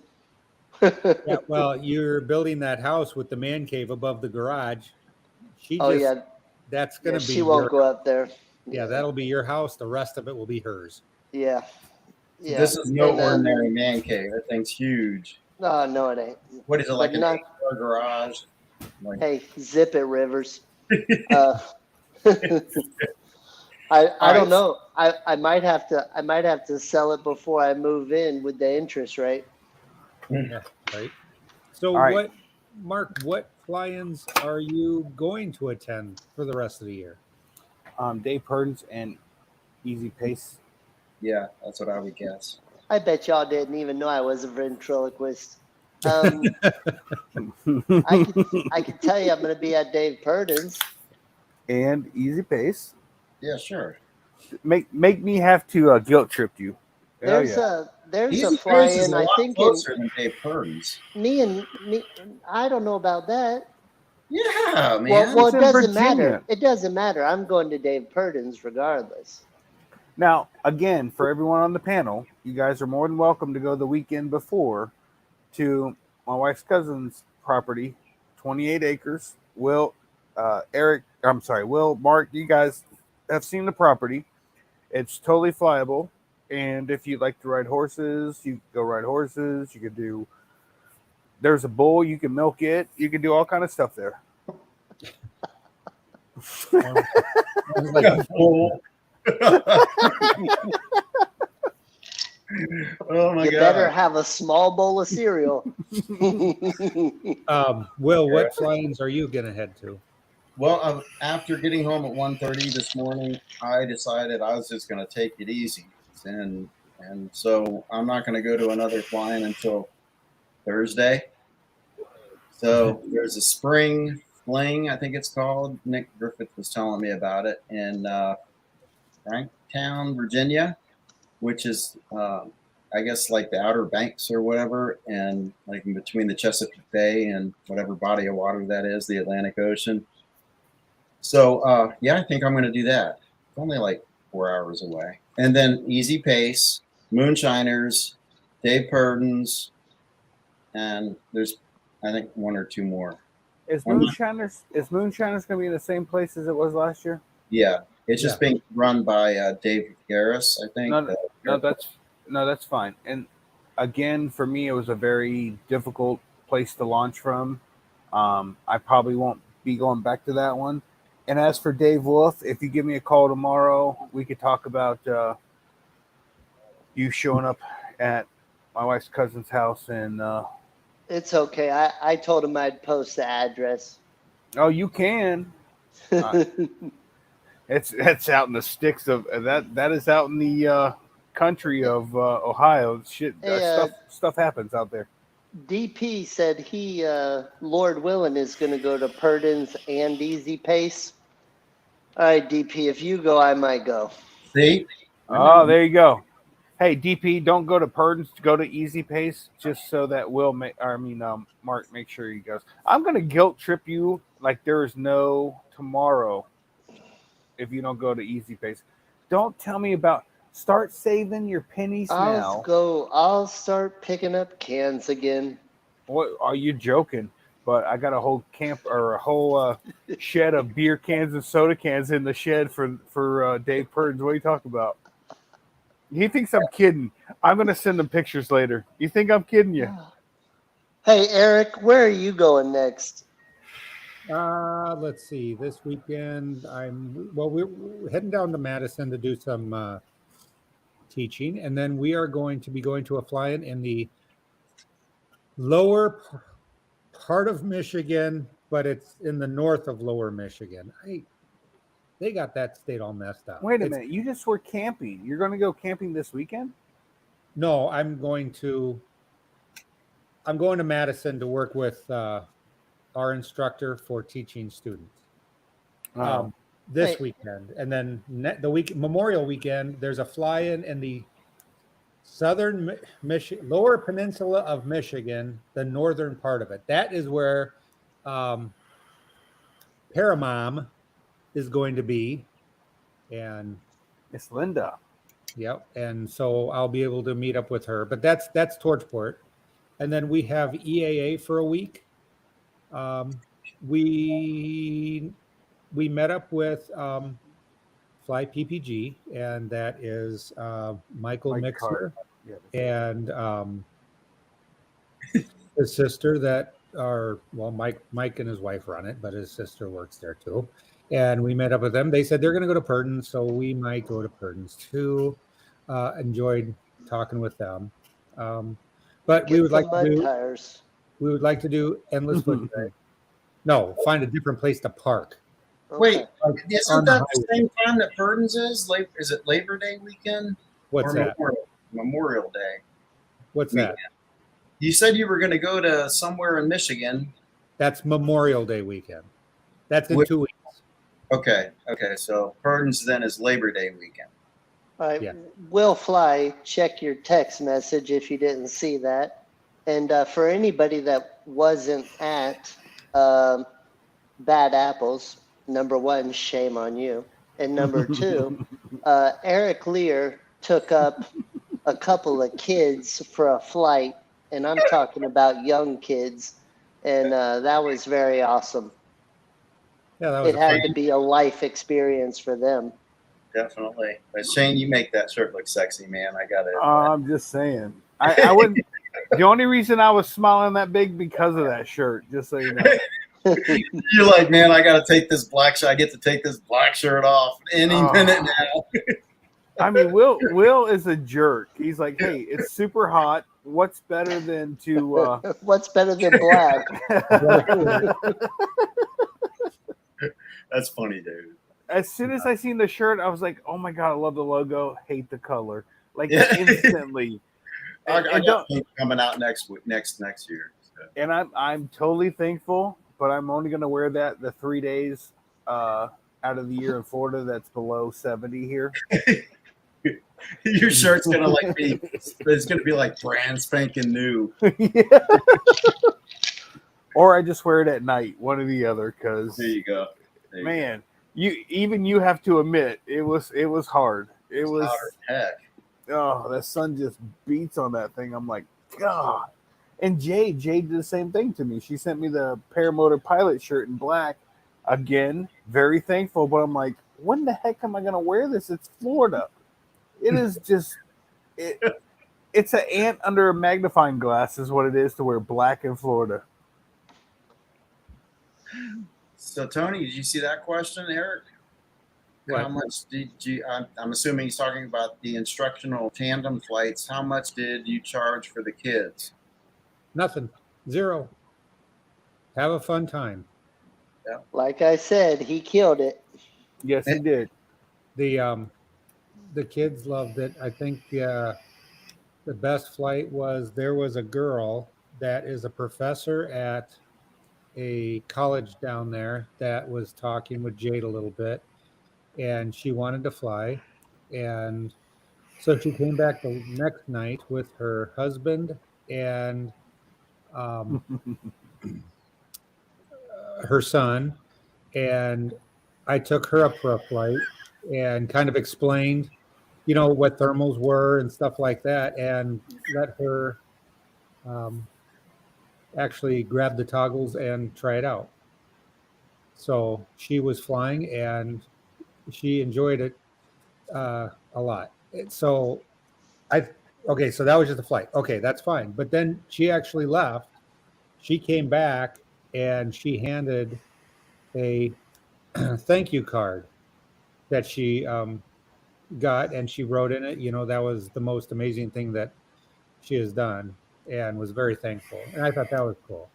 Yeah, well, you're building that house with the man cave above the garage. That's going to be. She won't go up there. Yeah, that'll be your house. The rest of it will be hers. Yeah. This is no ordinary man cave. That thing's huge. No, it ain't. What is it, like an 8-car garage? Hey, zip it, Rivers. I don't know. I might have to sell it before I move in with the interest rate. Yeah, right. So Mark, what fly-ins are you going to attend for the rest of the year? Dave Purdon's and Easy Pace. Yeah, that's what I would guess. I bet y'all didn't even know I was a ventriloquist. I can tell you I'm going to be at Dave Purdon's. And Easy Pace. Yeah, sure. Make me have to guilt trip you. There's a fly-in. I think closer than Dave Purdon's. Me. I don't know about that. Yeah, man. Well, it doesn't matter. It doesn't matter. I'm going to Dave Purdon's regardless. Now, again, for everyone on the panel, you guys are more than welcome to go the weekend before to my wife's cousin's property, 28 acres. Will, Mark, you guys have seen the property. It's totally flyable. And if you'd like to ride horses, you can go ride horses. You could do, there's a bull, you can milk it. You can do all kind of stuff there. Like a bull. Oh my You God. better have a small bowl of cereal. Will, what fly-ins are you gonna head to? Well, after getting home at 1:30 this morning, I decided I was just going to take it easy, and so I'm not going to go to another flying until Thursday. So there's a spring fling, I think it's called. Nick Griffith was telling me about it in Franktown, Virginia, which is I guess like the Outer Banks or whatever, and like in between the Chesapeake Bay and whatever body of water that is, the Atlantic Ocean. So yeah, I think I'm going to do that. It's only like 4 hours away, and then Easy Pace, Moonshiners, Dave Purdon's, and there's I think one or two more. Is Moonshiners going to be in the same place as it was last year? Yeah, it's just Yeah. being run by Dave Garris, I think. No, that's fine. And again, for me, it was a very difficult place to launch from. I probably won't be going back to that one. And as for Dave Wolf, if you give me a call tomorrow, we could talk about you showing up at my wife's cousin's house. And It's okay. I told him I'd post the address. oh, you can. It's out in the sticks of that. That is out in the country of Ohio. Shit, Hey, stuff happens out there. DP said he, Lord willing, is going to go to Purdon's and Easy Pace. All right, DP, if you go, I might go. See? Oh, there you go. Hey, DP, don't go to Purdon's. Go to Easy Pace, just so that Mark, make sure he goes. I'm going to guilt trip you like there is no tomorrow if you don't go to Easy Pace. Don't tell me about. Start saving your pennies now. I'll start picking up cans again. What are you joking? But I got a whole shed of beer cans and soda cans in the shed for Dave Purdon's. What are you talking about? He thinks I'm kidding. I'm gonna send him pictures later. You think I'm kidding you? Hey, Eric, where are you going next? Let's see. This weekend, we're heading down to Madison to do some teaching, and then we are going to be going to a fly-in in the lower part of Michigan, but it's in the north of lower Michigan. They got that state all messed up. Wait a minute. You just were camping. You're going to go camping this weekend? No, I'm going to Madison to work with our instructor for teaching students. This weekend, and then Memorial weekend, there's a fly-in in the southern lower peninsula of Michigan, the northern part of it. That is where Paramom is going to be, and Miss Linda. Yep, and so I'll be able to meet up with her. But that's Torchport, and then we have EAA for a week. We met up with Fly PPG, and that is Michael Mike Mixer Yeah, and his sister Mike and his wife run it, but his sister works there too. And we met up with them. They said they're going to go to Purdon's, so we might go to Purdon's too. Enjoyed talking with them. But we would like to do endless foot drive. No, find a different place to park. Wait, isn't that the same time that Purdon's is? Is it Labor Day weekend? What's that? Memorial Day. What's weekend. that? You said you were going to go to somewhere in Michigan. That's Memorial Day weekend. That's in 2 weeks. Okay. So Purdon's then is Labor Day weekend. All right. Yeah. Will Fly, check your text message if you didn't see that. And for anybody that wasn't at Bad Apples, number one, shame on you. And number two, Eric Lear took up a couple of kids for a flight, and I'm talking about young kids, and that was very awesome. Yeah, that was it had to be a life experience for them. Definitely. But Shane, you make that shirt look sexy, man. I got it. I'm just saying. I wouldn't. The only reason I was smiling that big because of that shirt, just so you know. You're like, man, I got to take this black shirt. I get to take this black shirt off any minute now. I mean, Will is a jerk. He's like, hey, it's super hot. What's better than to What's better than black? That's funny, dude. as soon as I seen the shirt, I was like, oh my god, I love the logo, hate the color. Like Yeah. instantly. I And got pink coming out next year. So. And I'm totally thankful, but I'm only gonna wear that the 3 days out of the year in Florida that's below 70 here. Your shirt's gonna it's gonna be like brand spanking new. Yeah. Or I just wear it at night, one or the other, because There you go. man, you have to admit it was hard. It was hard as heck. Oh, the sun just beats on that thing. I'm like, God. And Jade did the same thing to me. She sent me the paramotor pilot shirt in black. Again, very thankful, but I'm like, when the heck am I gonna wear this? It's Florida. It is just it's an ant under a magnifying glass is what it is to wear black in Florida. So Tony, did you see that question, Eric? What? How much did you? I'm assuming he's talking about the instructional tandem flights. How much did you charge for the kids? Nothing. Zero. Have a fun time. Like I said, he killed it. Yes, he did. The kids loved it. I think the best flight was there was a girl that is a professor at a college down there that was talking with Jade a little bit, and she wanted to fly, and so she came back the next night with her husband and her son, and I took her up for a flight and kind of explained, what thermals were and stuff like that, and let her actually grab the toggles and try it out. So she was flying and she enjoyed it a lot. So so that was just a flight. Okay, that's fine. But then she actually left. She came back and she handed a thank you card that she got, and she wrote in it, that was the most amazing thing that she has done, and was very thankful. And I thought that was cool.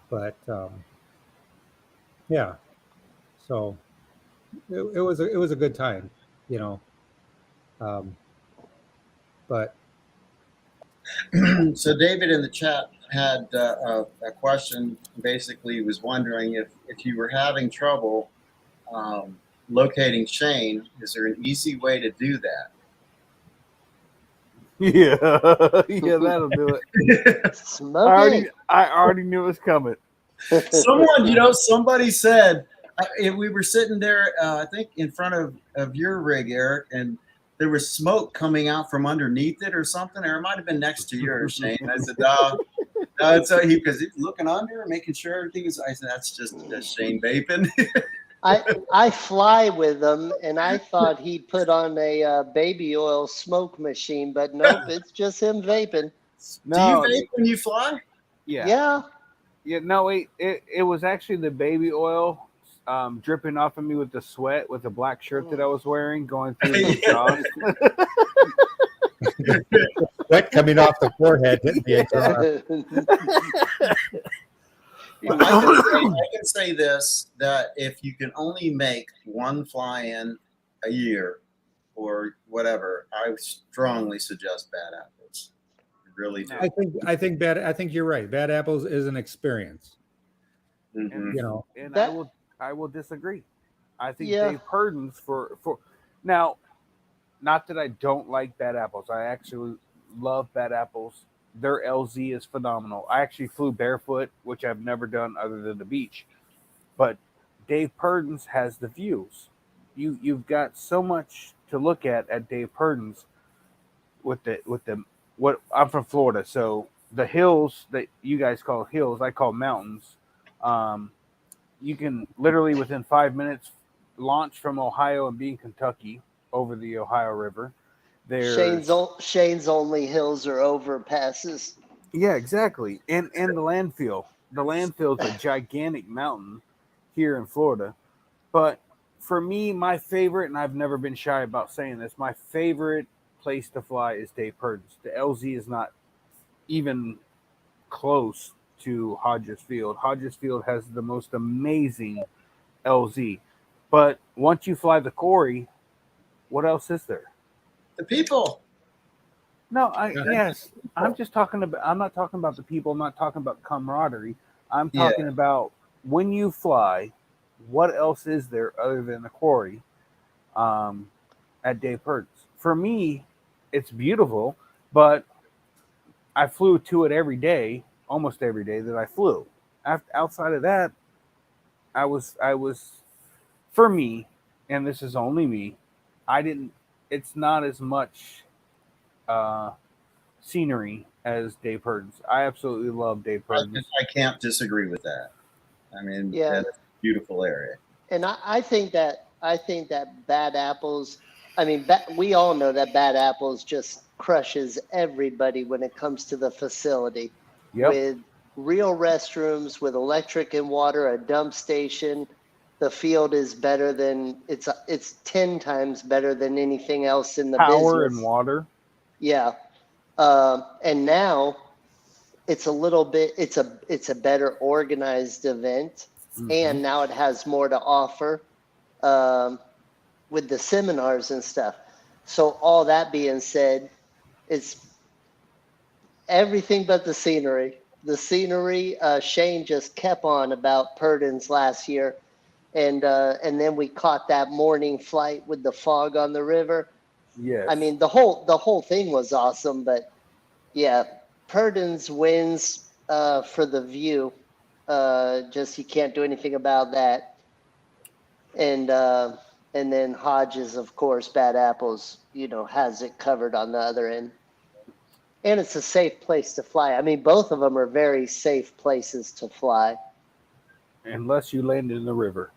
But yeah, so it was a good time, but So David in the chat had a question. Basically, was wondering if you were having trouble locating Shane. Is there an easy way to do that? Yeah, that'll do it. Smoke it. I already knew it was coming. Somebody said we were sitting there, I think in front of your rig, Eric, and there was smoke coming out from underneath it or something, or it might have been next to yours, Shane. I said, no, it's because he's looking under, making sure everything is. I said, that's Shane vaping. I fly with them, and I thought he put on a baby oil smoke machine, but nope, it's just him vaping. No, Do you vape when you fly? Yeah. No, wait. It was actually the baby oil dripping off of me with the sweat with the black shirt that I was wearing going through the jaws. sweat coming off the forehead hitting the exhaust. I can say this, that if you can only make one fly-in a year or whatever, I strongly suggest Bad Apples. I really do. I think you're right. Bad Apples is an experience. Mm-hmm. And I will disagree. I think Dave Purdon's for now, not that I don't like Bad Apples. I actually love Bad Apples. Their LZ is phenomenal. I actually flew barefoot, which I've never done other than the beach. But Dave Purdon's has the views. You've got so much to look at Dave Purdon's with the what I'm from Florida, so the hills that you guys call hills, I call mountains. You can literally within 5 minutes launch from Ohio and be in Kentucky over the Ohio River. Shane's only hills are overpasses. Yeah, exactly. And the landfill. The landfill is a gigantic mountain here in Florida. But for me, my favorite, and I've never been shy about saying this, my favorite place to fly is Dave Purdens. The LZ is not even close to Hodges Field. Hodges Field has the most amazing LZ. But once you fly the Corey, what else is there? The people. No, Yeah. yes, I'm just talking about. I'm not talking about the people. I'm not talking about camaraderie. I'm Yeah. talking about when you fly. What else is there other than the Quarry at Dave Purdens? For me, it's beautiful, but I flew to it every day, almost every day that I flew. Outside of that, I was for me, and this is only me. I didn't. It's not as much uh, scenery as Dave Purdens. I absolutely love Dave Purdens. I can't disagree with that. I mean, Yeah. that's a beautiful area. And I think that Bad Apples. I mean, we all know that Bad Apples just crushes everybody when it comes to the facility. Yep. With real restrooms, with electric and water, a dump station. The field is better than it's 10 times better than anything else in the Power business. and water. Yeah, and now it's a little bit it's a better organized event, and now it has more to offer um, with the seminars and stuff. So all that being said, it's everything but the scenery. The scenery, Shane just kept on about Purdens last year, and then we caught that morning flight with the fog on the river. Yes. I mean, the whole thing was awesome, but yeah, Purdens wins for the view. Just you can't do anything about that. And then Hodges, of course, Bad Apples, has it covered on the other end. And it's a safe place to fly. I mean, both of them are very safe places to fly. unless you land in the river.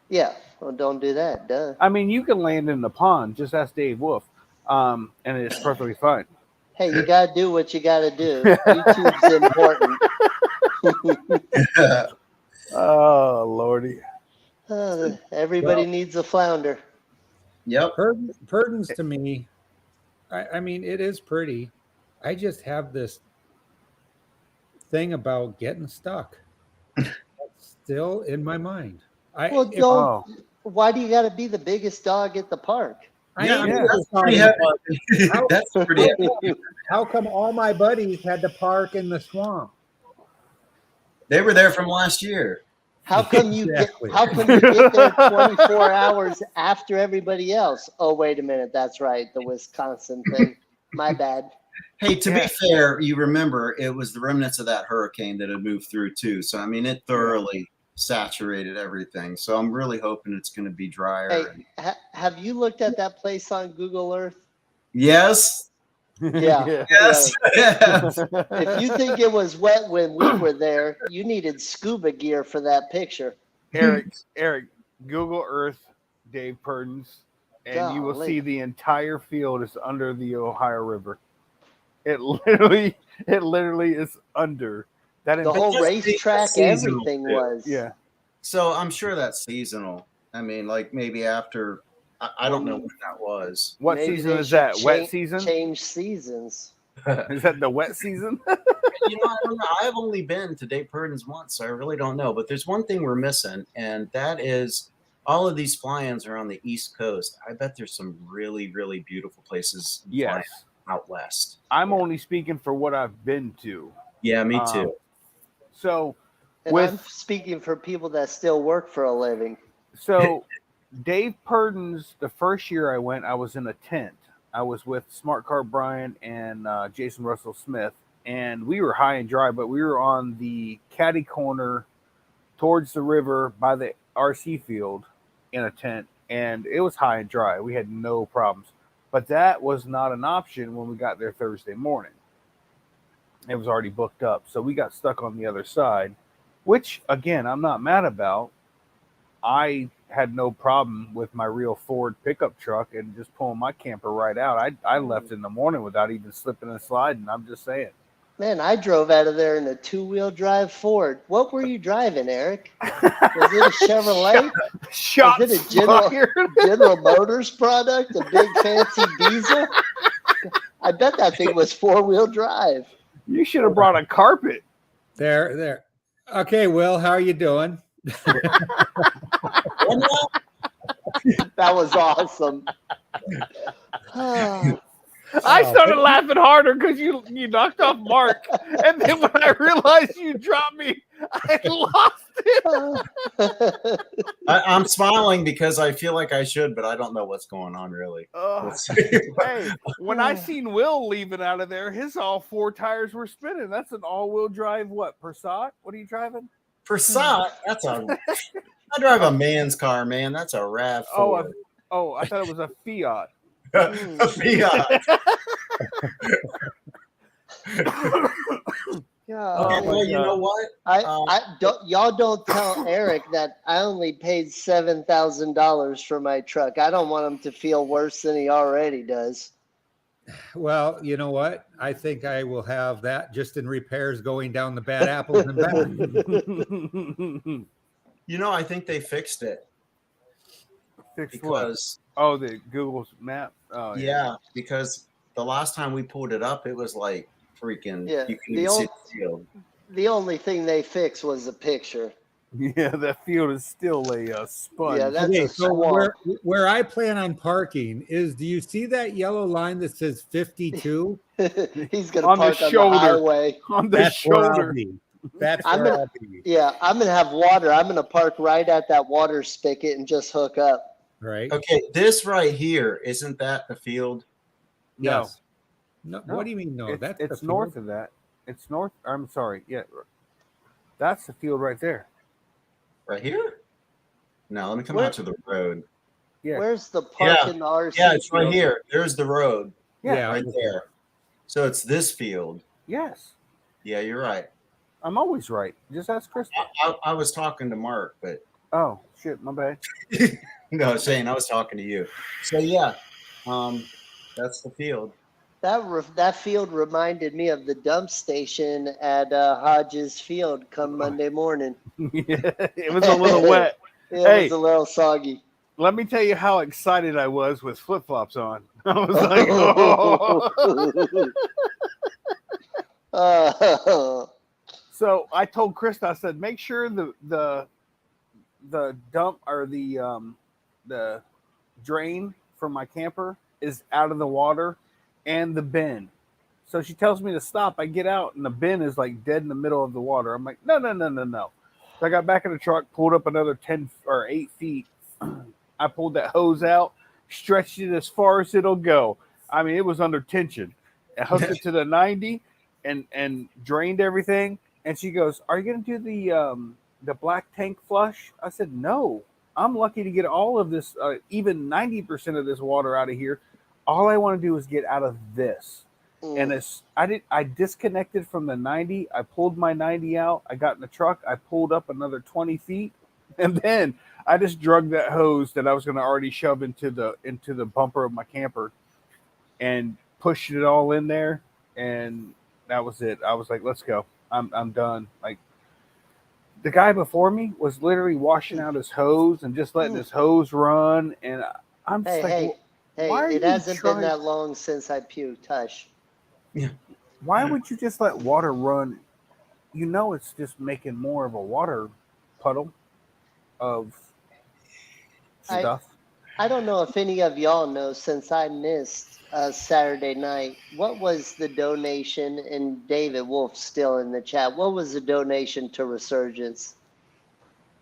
Yeah, well, don't do that, duh. I mean, you can land in the pond. Just ask Dave Wolf, and it's perfectly fine. Hey, you gotta do what you gotta do. YouTube's important. Oh Lordy. Everybody needs a flounder. Yep. Purdens to me, I mean, it is pretty. I just have this thing about getting stuck. That's still in my mind. Well, If- don't. Oh, Why do you got to be the biggest dog at the park? I Yeah, I know mean, that's it's not pretty in heavy. the park. That's pretty heavy. How come all my buddies had to park in the swamp? They were there from last year. How come you Exactly. How come you get there 24 hours after everybody else? Oh, wait a minute. That's right. The Wisconsin thing. My bad. Hey, to Yeah. be fair, you remember it was the remnants of that hurricane that had moved through too. So I mean, it thoroughly saturated everything. So I'm really hoping it's going to be drier. Hey, have you looked at that place on Google Earth? Yes. Yeah. Yes. Yes. If you think it was wet when we were there, you needed scuba gear for that picture. Eric, Google Earth Dave Purdens, and you will Golly. see the entire field is under the Ohio River. It literally is under that. The whole just racetrack, seasonal, everything too. was. Yeah. So I'm sure that's seasonal. I mean, like maybe after. I don't know when that was. What Maybe season they is should that? Wet season? Change seasons. Is that the wet season? I don't know. I've only been to Dave Purdens once, so I really don't know. But there's one thing we're missing, and that is all of these fly-ins are on the East Coast. I bet there's some really, really beautiful places Yes. out west. I'm only speaking for what I've been to. Yeah, me too. So And I'm speaking for people that still work for a living. So Dave Purdens, the first year I went, I was in a tent. I was with Smart Car Brian and Jason Russell Smith, and we were high and dry, but we were on the caddy corner towards the river by the RC field in a tent, and it was high and dry. We had no problems. But that was not an option when we got there Thursday morning. It was already booked up. So we got stuck on the other side, which, again, I'm not mad about. I had no problem with my real Ford pickup truck and just pulling my camper right out. I left in the morning without even slipping and sliding. I'm just saying. Man, I drove out of there in a 2-wheel drive Ford. What were you driving, Eric? Was it a Chevrolet? Shots Was it a fired. General Motors product? A big fancy diesel? I bet that thing was 4-wheel drive. You should have brought a carpet. There. Okay, Will, how are you doing? That was awesome. I started laughing harder because you knocked off Mark, and then when I realized you dropped me, I lost it. I'm smiling because I feel like I should, but I don't know what's going on really. Hey, when I seen Will leaving out of there, his all 4 tires were spinning. That's an all-wheel drive. What, Passat? What are you driving? Passat, I drive a man's car, man. That's a RAV4. Oh, I thought it was a Fiat. A Fiat. Yeah, Okay, well, you know what? y'all don't tell Eric that I only paid $7,000 for my truck. I don't want him to feel worse than he already does. Well, you know what? I think I will have that just in repairs going down the bad apples and back. You know, I think they fixed it. Fixed Because what? Oh, the Google's map. Oh, yeah, because the last time we pulled it up, it was like freaking. Yeah, You can even see the field. The only thing they fixed was the picture. Yeah, that field is still a sponge. Yeah, that's Okay, a so swamp. where I plan on parking is, do you see that yellow line that says 52? He's gonna On the park on shoulder. the highway. On the That's where I'll shoulder. be. That's I'm where gonna- I'll be. Yeah, I'm gonna have water. I'm gonna park right at that water spigot and just hook up. Right? Okay, this right here, isn't that the field? No. Yes. No. No. What do you mean? No, It's the north field. of that. It's north. I'm sorry. Yeah, that's the field right there. Right here? No, let me come Where- out to the road. Yeah. Where's the park Yeah. in the RC? Yeah, it's right field? here. There's the road Yeah. right there. So it's this field. Yes. Yeah, you're right. I'm always right. Just ask Krista. I was talking to Mark, but Oh shit, my bad. no, Shane, I was talking to you. So yeah, that's the field. That field reminded me of the dump station at Hodges Field come Monday morning. Yeah, it was a little wet. It Hey. was a little soggy. Let me tell you how excited I was with flip flops on. I was like, oh. So I told Krista, I said, make sure the dump or the drain from my camper is out of the water and the bin. So she tells me to stop. I get out and the bin is like dead in the middle of the water. I'm like, no. So I got back in the truck, pulled up another 10 or 8 feet. I pulled that hose out, stretched it as far as it'll go. I mean, it was under tension. I hooked it to the 90 and drained everything. And she goes, "Are you going to do the black tank flush?" I said, "No. I'm lucky to get all of this, even 90% of this water out of here. All I want to do is get out of this." And I disconnected from the 90. I pulled my 90 out. I got in the truck. I pulled up another 20 feet, and then I just drug that hose that I was going to already shove into the bumper of my camper, and pushed it all in there. And that was it. I was like, "Let's go. I'm done." Like the guy before me was literally washing out his hose and just letting his hose run, and I'm just Hey, why are it you hasn't trying- been that long since I puked. Hush. why would you just let water run? You know, it's just making more of a water puddle of stuff. I don't know if any of y'all know, since I missed Saturday night, what was the donation? And David Wolf's still in the chat. What was the donation to Resurgence?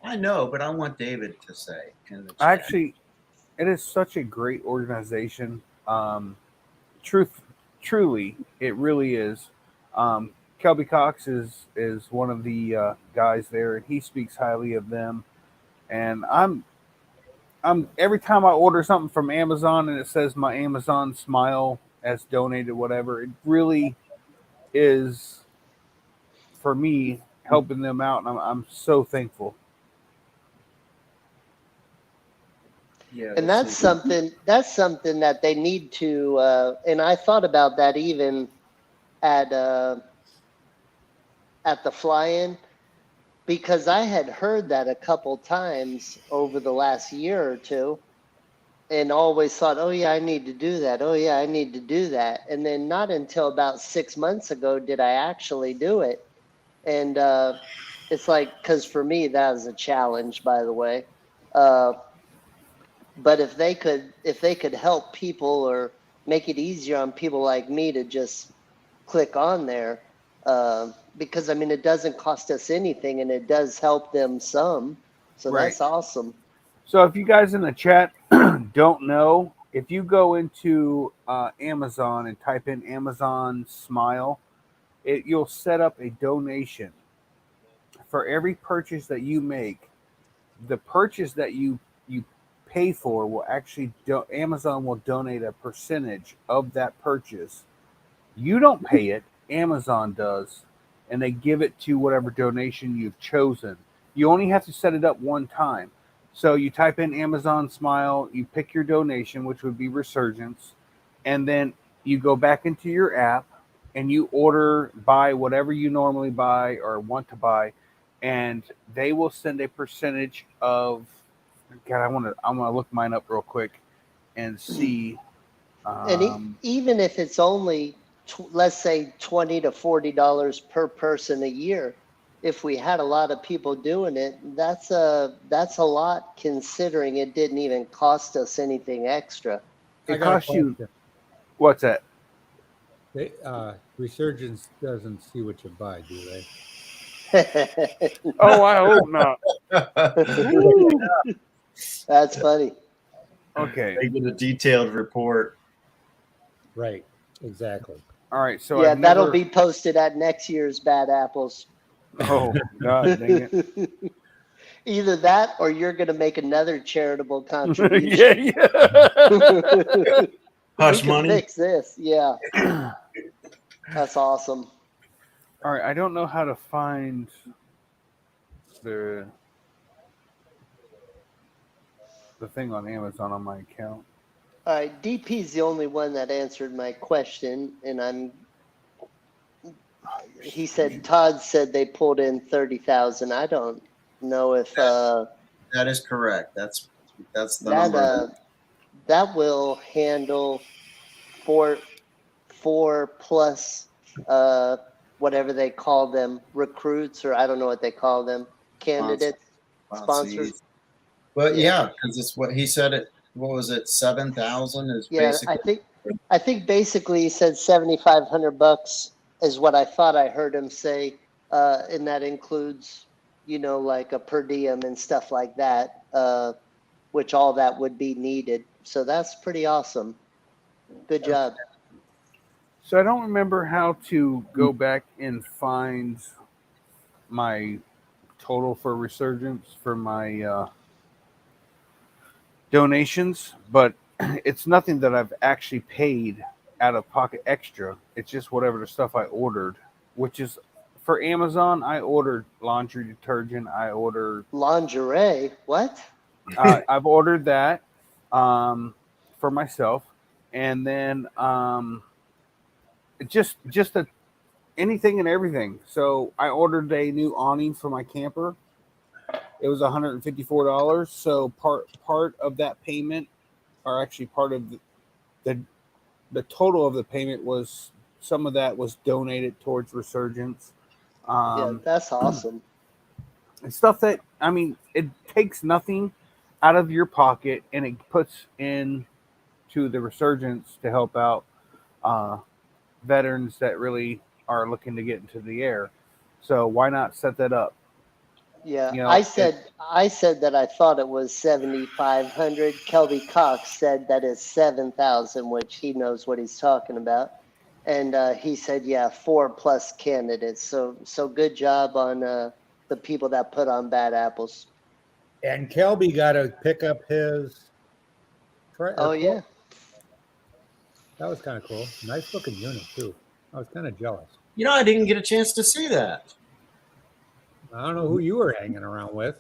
I know, but I want David to say in the chat. Actually, it is such a great organization. Truly, it really is. Kelby Cox is one of the guys there, and he speaks highly of them. And I'm every time I order something from Amazon and it says my Amazon Smile as donated, whatever, it really is for me helping them out, and I'm so thankful. Yeah, And that's something that they need to. And I thought about that even at at the fly-in, because I had heard that a couple times over the last year or two, and always thought, oh yeah, I need to do that. Oh yeah, I need to do that. And then not until about 6 months ago did I actually do it. And it's like, because for me that was a challenge, by the way. Uh, but if they could help people or make it easier on people like me to just click on there, because I mean it doesn't cost us anything and it does help them some. So Right. that's awesome. So if you guys in the chat don't know, if you go into Amazon and type in Amazon Smile, you'll set up a donation for every purchase that you make. The purchase that you pay for will actually Amazon will donate a percentage of that purchase. You don't pay it, Amazon does, and they give it to whatever donation you've chosen. You only have to set it up one time. So you type in Amazon Smile, you pick your donation, which would be Resurgence, and then you go back into your app and you buy whatever you normally buy or want to buy, and they will send a percentage of. God, I'm gonna look mine up real quick and see. And even if it's only, let's say, $20 to $40 per person a year, if we had a lot of people doing it, that's a lot, considering it didn't even cost us anything extra. I It got a costs you. question. What's that? They, Resurgence doesn't see what you buy, do they? Oh, I hope not. That's funny. Okay. They get a detailed report. Right. Exactly. All right. So Yeah, I've that'll never. be posted at next year's Bad Apples. Oh God, dang it! Either that or you're going to make another charitable Yeah, contribution. yeah. Hush We can money. fix this. Yeah, that's awesome. All right. I don't know how to find the thing on Amazon on my account. All right, DP's the only one that answered my question, and he said Todd said they pulled in 30,000. I don't know if That is correct. That's the that number. that will handle four plus whatever they call them, recruits, or I don't know what they call them, candidates, sponsors. Sponsees. But Yeah. yeah, because it's what he said. It what was it? 7,000 is Yeah, basically. I think basically he said $7,500 is what I thought I heard him say, and that includes, like a per diem and stuff like that, which all that would be needed. So that's pretty awesome. Good job. So I don't remember how to go back and find my total for Resurgence for my donations, but it's nothing that I've actually paid out of pocket extra. It's just whatever the stuff I ordered, which is for Amazon. I ordered laundry detergent. I ordered Lingerie? What? I've ordered that for myself, and then just anything and everything. So I ordered a new awning for my camper. It was $154. So part of that payment, or actually part of the total of the payment, was some of that was donated towards Resurgence. Yeah, that's awesome. And stuff that, I mean, it takes nothing out of your pocket and it puts in to the Resurgence to help out veterans that really are looking to get into the air. So why not set that up? Yeah, You know, I said that I thought it was 7,500. Kelby Cox said that it's 7,000, which he knows what he's talking about. And he said, yeah, 4 plus candidates. So good job on the people that put on Bad Apples. And Kelby got to pick up his. Oh yeah, That was kind of cool. Nice looking unit too. I was kind of jealous. I didn't get a chance to see that. I don't know who you were hanging around with.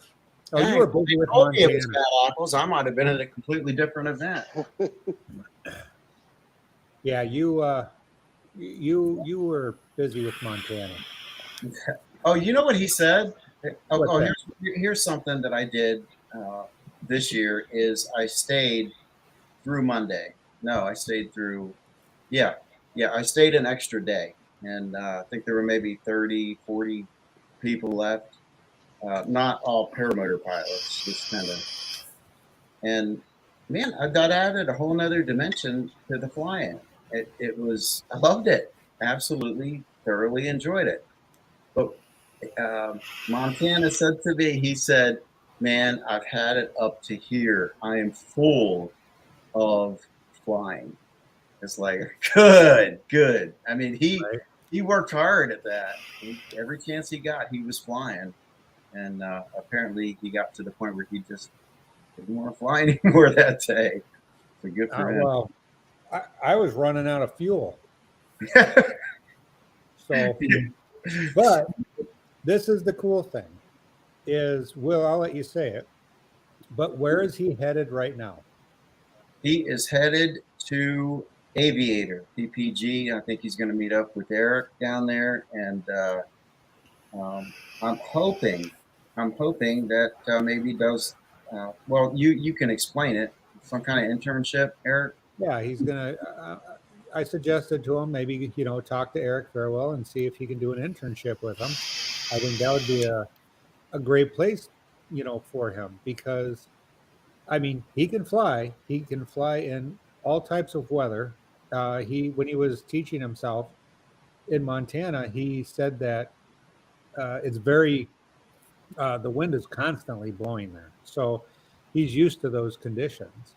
Oh, Dang, you were busy with okay, it was Montana. Bad Apples. I might have been at a completely different event. Yeah, you were busy with Montana. Oh, you know what he said? What's that? Here's something that I did this year is I stayed through Monday. No, I stayed through, yeah, I stayed an extra day. And I think there were maybe 30, 40 people left. Not all paramotor pilots, just kind of. And man, I got added a whole nother dimension to the flying. It was, I loved it. Absolutely, thoroughly enjoyed it. But Montana said to me, he said, "Man, I've had it up to here. I am full of flying." It's like good. I mean, Right. he worked hard at that. Every chance he got, he was flying, and apparently he got to the point where he just didn't want to fly anymore that day. So good for him. Well, I was running out of fuel. So, but this is the cool thing is, Will, I'll let you say it, but where is he headed right now? He is headed to Aviator PPG. I think he's going to meet up with Eric down there, and I'm hoping that maybe does. Well, you can explain it. Some kind of internship, Eric. Yeah, he's gonna. I suggested to him maybe talk to Eric Farewell and see if he can do an internship with him. I think that would be a great place, for him because, I mean, he can fly. He can fly in all types of weather. When he was teaching himself in Montana, he said that it's very the wind is constantly blowing there, so he's used to those conditions.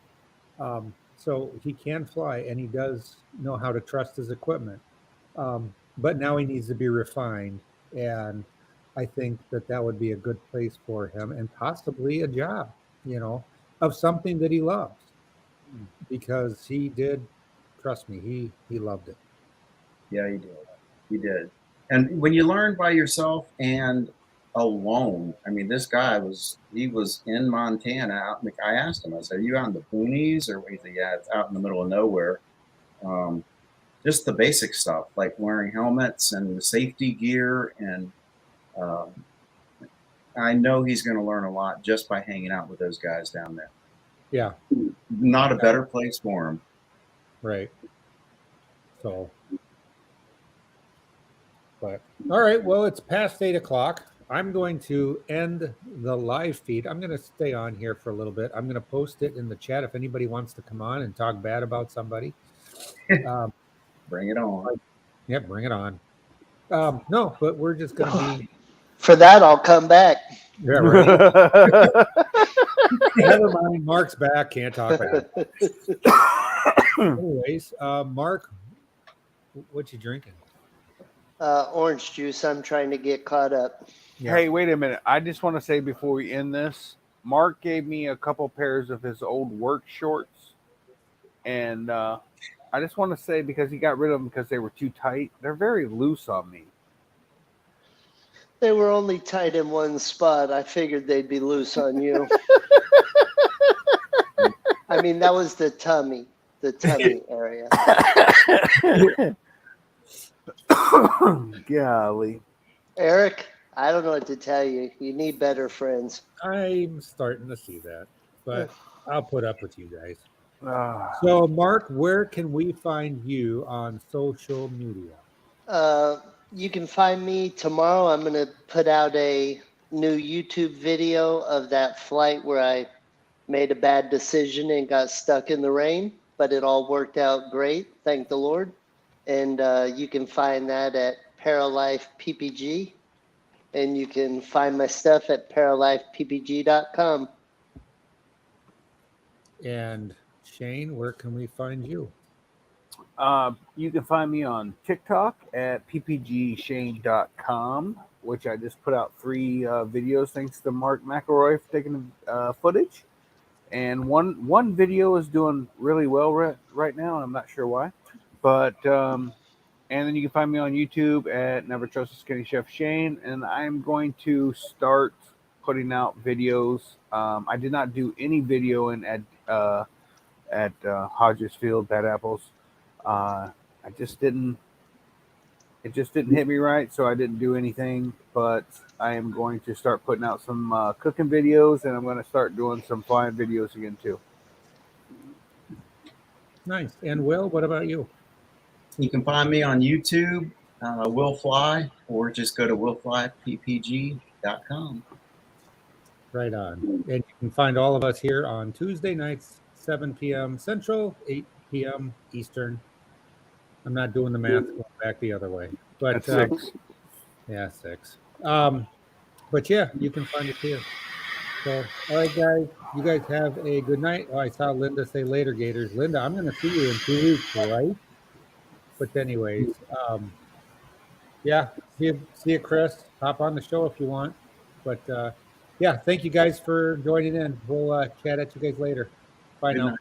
So he can fly, and he does know how to trust his equipment. But now he needs to be refined, and I think that would be a good place for him, and possibly a job, of something that he loves, because he did. Trust me, he loved it. Yeah, he did. He did. And when you learn by yourself and alone, I mean, this guy he was in Montana. I asked him, I said, "Are you out in the boonies?" Or he said, "Yeah, it's out in the middle of nowhere." Um, just the basic stuff like wearing helmets and the safety gear. And um, I know he's going to learn a lot just by hanging out with those guys down there. Yeah, Not a better place for him. right. So, but all right. Well, it's past 8 o'clock. I'm going to end the live feed. I'm going to stay on here for a little bit. I'm going to post it in the chat if anybody wants to come on and talk bad about somebody. Bring it on. Yeah, bring it on. No, but we're just going to be. For that, I'll come back. Yeah, right. Never mind. Mark's back. Can't talk bad. Anyways, Mark, what you drinking? Orange juice. I'm trying to get caught up. Yeah. Hey, wait a minute. I just want to say before we end this, Mark gave me a couple pairs of his old work shorts. And I just want to say, because he got rid of them because they were too tight, they're very loose on me. They were only tight in one spot. I figured they'd be loose on you. I mean, that was the tummy area. Golly. Eric, I don't know what to tell you. You need better friends. I'm starting to see that, but I'll put up with you guys. Ah. So, Mark, where can we find you on social media? You can find me tomorrow. I'm going to put out a new YouTube video of that flight where I made a bad decision and got stuck in the rain, but it all worked out great. Thank the Lord. And you can find that at Paralife PPG. And you can find my stuff at paralifeppg.com. And Shane, where can we find you? You can find me on TikTok at ppgshane.com, which I just put out 3 videos thanks to Mark McElroy for taking footage. And one video is doing really well right now. I'm not sure why. But and then you can find me on YouTube at Never Trust a Skinny Chef Shane. And I'm going to start putting out videos. I did not do any videoing at Hodges Field, Bad Apples. I just didn't It just didn't hit me right, so I didn't do anything. But I am going to start putting out some cooking videos, and I'm going to start doing some flying videos again too. Nice. And Will, what about you? You can find me on YouTube, Will Fly, or just go to willflyppg.com. Right on. And you can find all of us here on Tuesday nights, 7 p.m. Central, 8 p.m. Eastern. I'm not doing the math going back the other way. But That's 6. yeah, 6. But yeah, you can find us here. So, all right, guys, you guys have a good night. Oh, I saw Linda say later, Gators. Linda, I'm going to see you in 2 weeks, right? But anyways, yeah, see you, Chris. Hop on the show if you want. But yeah, thank you guys for joining in. We'll chat at you guys later. Bye Good now. night.